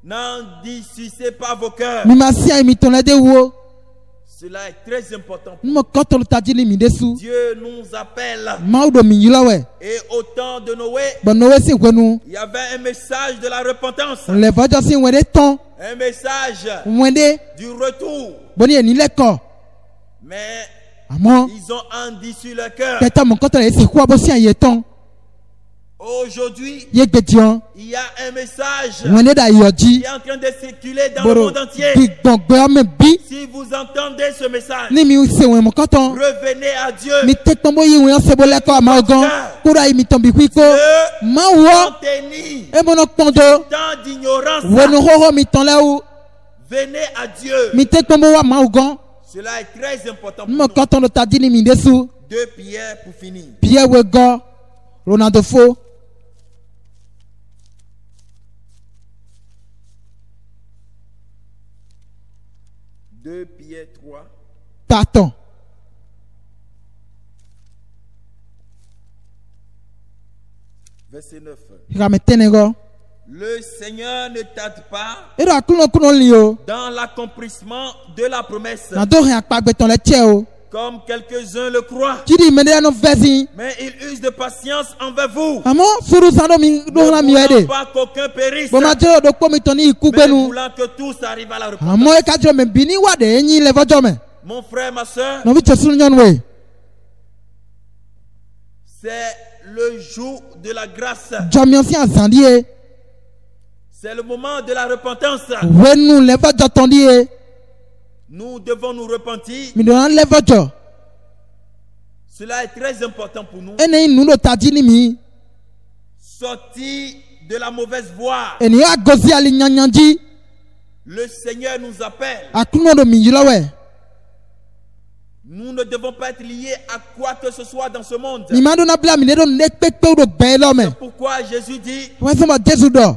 N'endurcissez pas vos cœurs. Mi ma si ayi mi ton le de wo. Cela est très important. Ni mo ko to ta ji ni mi de su. Dieu nous appelle. Ma do mi yilo we. Et au temps de Noé, Bo no we si gwenu. il y avait un message de la repentance, Le vojo si we de ton. un message Wende. du retour. Bo ni eni leko. Mais Amo. ils ont endurci leur cœur. Peta mon koto le si kwa bo si ayi ton. Aujourd'hui, Ye gbe dion. il y a un message Wende da qui yoji. est en train de circuler dans le Boro. monde entier. Bi gbongbe o me bi. Si vous entendez ce message, Ni mi se we mo koto. revenez à Dieu. Mi te tombo yi we se bo leko ma ogon. Kura yi mi ton bi kwiko. Ma wo. Contenu E mo no pondo. tant d'ignorance. Wenu ho ho mi ton le ou. Venez à Dieu. Mi te tombo wa ma ogon. Cela est très important pour Mo nous. koto lo ta ji ni mi de su. 2 Pierre pour finir. Pierre we go. Ronaldo fo. 2 Pierre 3, T'attends. verset 9. Rametenego. Le Seigneur ne tarde pas Et là, kuno lio. dans l'accomplissement de la promesse, Na do rien pas beton le tieo. comme quelques-uns le croient. Jidi mede no vezi. Mais il use de patience envers vous, Amo suru sando mi do ne na mi voulant ede. pas qu'aucun périsse, Bo ma jero do ko mi toni mais ikugbenu. voulant que tous arrivent à la repentance. Amo e ka jero me bini wa de enyi le vojo me. Mon frère, ma soeur, No vi chesu nyon we. c'est le jour de la grâce. Jomion si azandie. C'est le moment de la repentance. Wenu le vojo tondie. Nous devons nous repentir. Mi do na le vojo. Cela est très important pour nous. Ene nu do tajini mi. Sortir de la mauvaise voie. Eni a gozi ali nyanyanji. Le Seigneur nous appelle. Akuno do mi yilo we. Nous ne devons pas être liés à quoi que ce soit dans ce monde. Ni ma do na bla mi ne do ne pepe do gbe lo me. C'est pourquoi Jésus dit, Wa so ma Jesu do.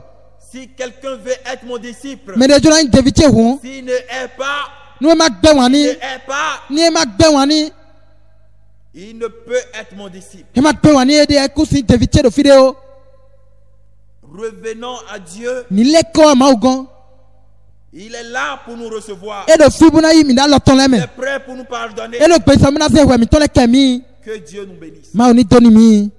si quelqu'un veut être mon disciple, Me de jona in deviche hu. s'il ne est pas, Nu ma gbe wani. ne est pas, Ni ma gbe wani. il ne peut être mon disciple. E ma gbe wani e de ekusi deviche do fideo. Revenons à Dieu. Ni le ko ma ugon. Il est là pour nous recevoir. E do fibuna yi mi da loton le Il me. est prêt pour nous pardonner. E lo gbe so mi na se we mi ton le kemi. Que Dieu nous bénisse. Ma oni doni mi.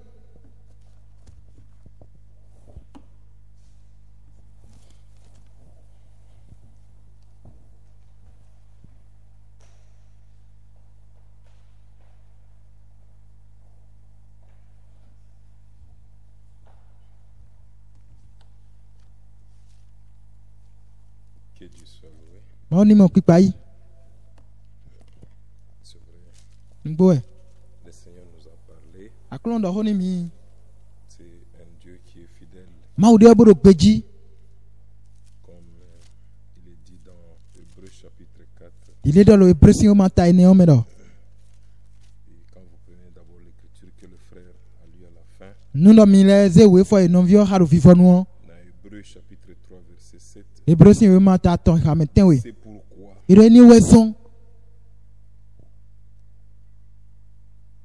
Que Dieu soit loué. Ma oni mo pipa yi. C'est vrai. Ngbo e. Le Seigneur nous a parlé. Aklon do honi mi. C'est un Dieu qui est fidèle, Ma o de bo do gbeji. comme il est dit dans Hébreux chapitre 4. Ile do lo ebresi o ma ta ene o me do. Et quand vous prenez d'abord l'écriture que le frère a lu à la fin, Nu do mi le ze we fo e non vio ha do fifo nu. dans Hébreux chapitre 3, verset 7, Ebresi o ma ta ton ha me ten we. c'est pourquoi, Ire ni we son.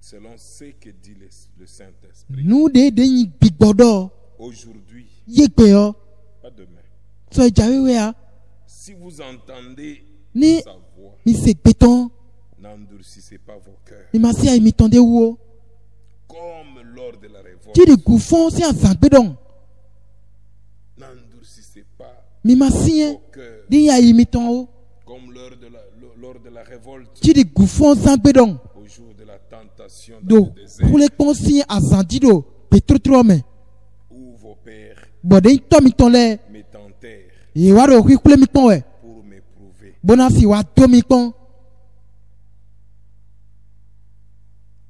selon ce que dit le Saint-Esprit, Nu de yin bigbodo. aujourd'hui, Ye gbe o. pas demain, So e jawe we a. si vous entendez Ni sa voix, mi se gbeton. n'endurcissez pas vos cœurs, Ni ma si a mi tonde wo. comme lors de la révolte. Ti de gufon si azan gbedon. N'endurcissez pas Mi ma si vos en. cœurs, Di ya yi mi ton o. comme lors de la révolte, Ti de gufon zan gbedon. au jour de la tentation dans Do le désert, pour les consignes à Zandido, Petrotro me. où vos pères Bode to mi ton le. me tentèrent E wa ro kule mi pon we. pour m'éprouver. Bonasi wa to mi pon.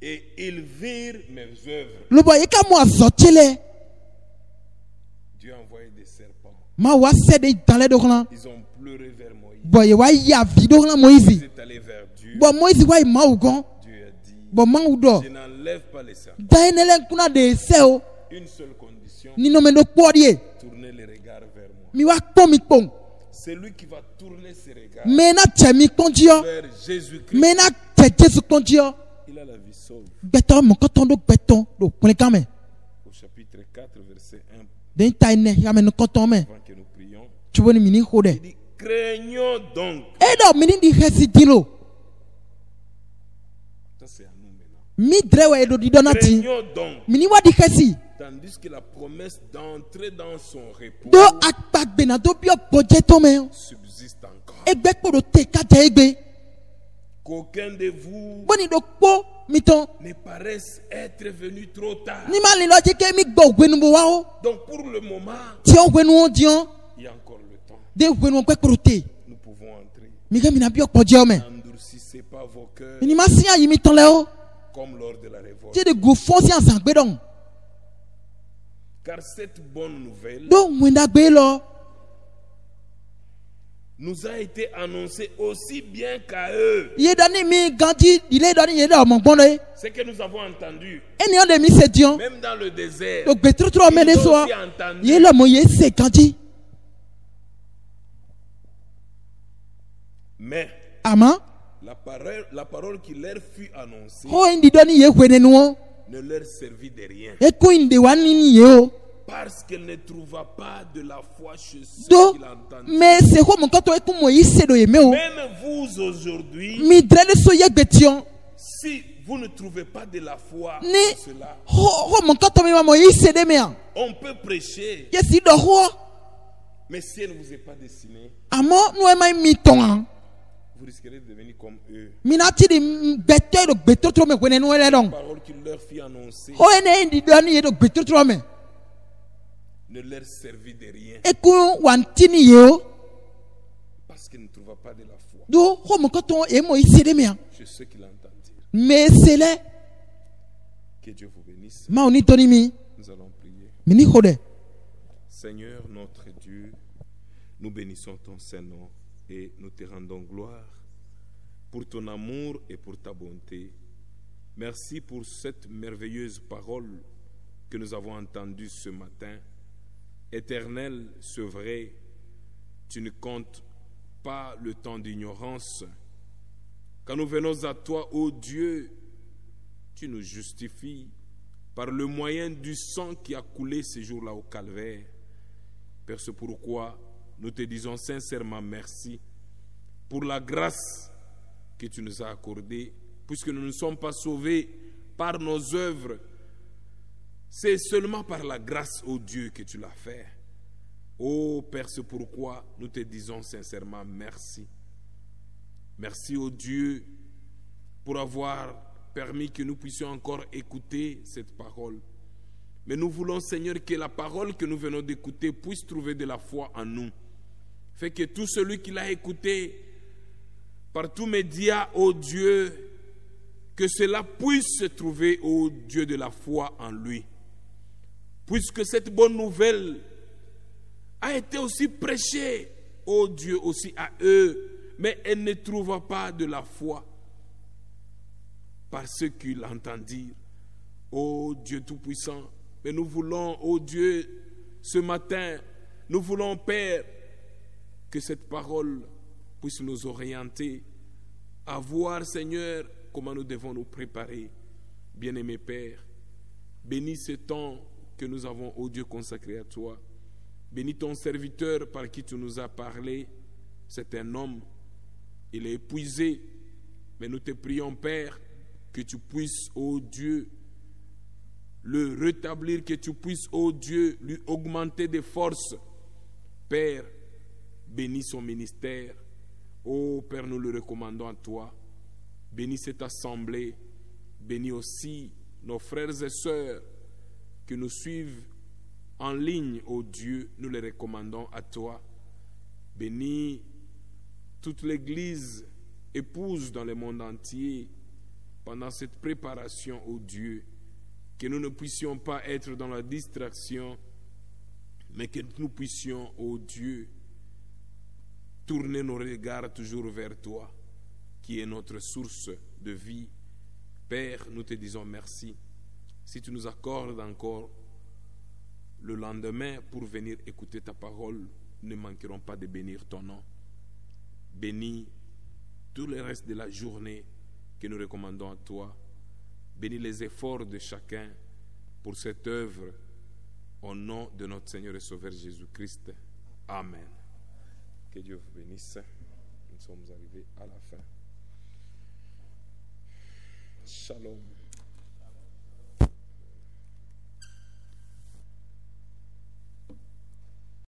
Et ils virent mes œuvres. Lo bo e ka mo azotele. Dieu a envoyé des serpents. Ma wa se de dans les doklan. Ils ont pleuré vers Moïse. Bo e wa ya video na Ils Moïse. étaient allés vers Dieu. Bo Moïse wa ma ugon. Dieu a dit, Bo ma udo. je n'enlève pas les serpents. Da enele kuna de se o. Une seule condition, Ni no me no podie. tournez les regards vers moi. Mi wa pon mi pon. Celui qui va tourner ses regards Me na che mi konjio. vers Jésus-Christ, Me na che Jesu konjio. il a la vie sauve. Beton mo koton do beton do kun kame. Au chapitre 4, verset 1, Den ta ene ya me no koton me. avant que nous prions, Tu ni mini hode. il dit, craignons donc. Edo mini di hesi dilo. Ça c'est à nous maintenant. Mi drewe edo di donati. Craignons donc, Mini wa di hesi. tandis que la promesse d'entrer dans son repos Do akpagbe na do bio boje to me. subsiste encore. Egbe kporo te ka je egbe. Qu'aucun de vous Boni do po mi ton. ne paraisse être venu trop tard. Ni ma li lo je ke mi gbo gwenu bo wa o. Donc pour le moment, Ti o gwenu o dion. il y a encore le temps. De gwenu pe kporo te. Nous pouvons entrer. Mi ke mi na bio boje o me. N'endurcissez pas vos cœurs Ni ma si ayi mi ton le o. comme lors de la révolte. Ti de go fon si azan gbe don. Car cette bonne nouvelle Do mwenda gbe lo. nous a été annoncée aussi bien qu'à eux. Ye dani mi ganji ile dani ye do mo gbon le. Ce que nous avons entendu, Eni on de mi se dion. même dans le désert, Do gbe trotro me de ils so. ont aussi entendu. Ye lo mo ye se ganji. Mais Ama. la parole qui leur fut annoncée Ho indi doni ye hwene nuo. ne leur servit de rien. Eko inde wani ye o. Parce qu'elle ne trouva pas de la foi chez ceux Do. qui l'entendent. Mais c'est quoi mon kato eku mo ise do ye me o. Même vous aujourd'hui, Mi drede so ye gbetion. si vous ne trouvez pas de la foi Ni. en cela, Ho mon kato mi ma mo ise de me a. on peut prêcher, Yesi do ho. mais si elle ne vous est pas destinée, Amo no e mai mi ton. vous risquerez de devenir comme eux. Minati di beto do beto tro me hwene nuo le La don. parole qui leur fut annoncée Ho ene indi doni ye do beto tro me. ne leur servit de rien Eku wantini ye o. parce qu'elle ne trouva pas de la foi Do ho mon kato e mo ise de me a. chez ceux qui l'entendirent. Mais c'est là. Que Dieu vous bénisse. Ma oni toni mi. Nous allons prier. Mini hode. Seigneur notre Dieu, nous bénissons ton Saint-Nom et nous te rendons gloire pour ton amour et pour ta bonté. Merci pour cette merveilleuse parole que nous avons entendue ce matin. Éternel, c'est vrai, tu ne comptes pas le temps d'ignorance. Quand nous venons à toi, ô Dieu, tu nous justifies par le moyen du sang qui a coulé ce jour-là au calvaire. Père, c'est pourquoi nous te disons sincèrement merci pour la grâce que tu nous as accordée, puisque nous ne sommes pas sauvés par nos œuvres. C'est seulement par la grâce, ô Dieu, que tu l'as fait. Ô Père, c'est pourquoi nous te disons sincèrement merci. Merci, ô Dieu, pour avoir permis que nous puissions encore écouter cette parole. Mais nous voulons, Seigneur, que la parole que nous venons d'écouter puisse trouver de la foi en nous. Fait que tout celui qui l'a écouté par tous médias, ô Dieu, que cela puisse se trouver, ô Dieu, de la foi en lui. Puisque cette bonne nouvelle a été aussi prêchée, ô Dieu, aussi à eux, mais elle ne trouva pas de la foi par ceux qui l'entendirent. Ô Dieu Tout-Puissant, mais nous voulons, ô Dieu, ce matin, nous voulons, Père, que cette parole puisse nous orienter à voir, Seigneur, comment nous devons nous préparer. Bien-aimé Père, bénis ce temps que nous avons, ô Dieu, consacré à toi. Bénis ton serviteur par qui tu nous as parlé. C'est un homme, il est épuisé, mais nous te prions, Père, que tu puisses, ô Dieu, le rétablir, que tu puisses, ô Dieu, lui augmenter des forces. Père, bénis son ministère. Ô Père, nous le recommandons à toi. Bénis cette assemblée. Bénis aussi nos frères et sœurs qui nous suivent en ligne, ô Dieu, nous les recommandons à toi. Bénis toute l'Église épouse dans le monde entier pendant cette préparation, ô Dieu, que nous ne puissions pas être dans la distraction, mais que nous puissions, ô Dieu, tourner nos regards toujours vers toi, qui est notre source de vie. Père, nous te disons merci. Si tu nous accordes encore le lendemain pour venir écouter ta parole, nous ne manquerons pas de bénir ton nom. Bénis tout le reste de la journée que nous recommandons à toi. Bénis les efforts de chacun pour cette œuvre au nom de notre Seigneur et Sauveur Jésus-Christ. Amen. Que Dieu vous bénisse. Nous sommes arrivés à la fin. Shalom.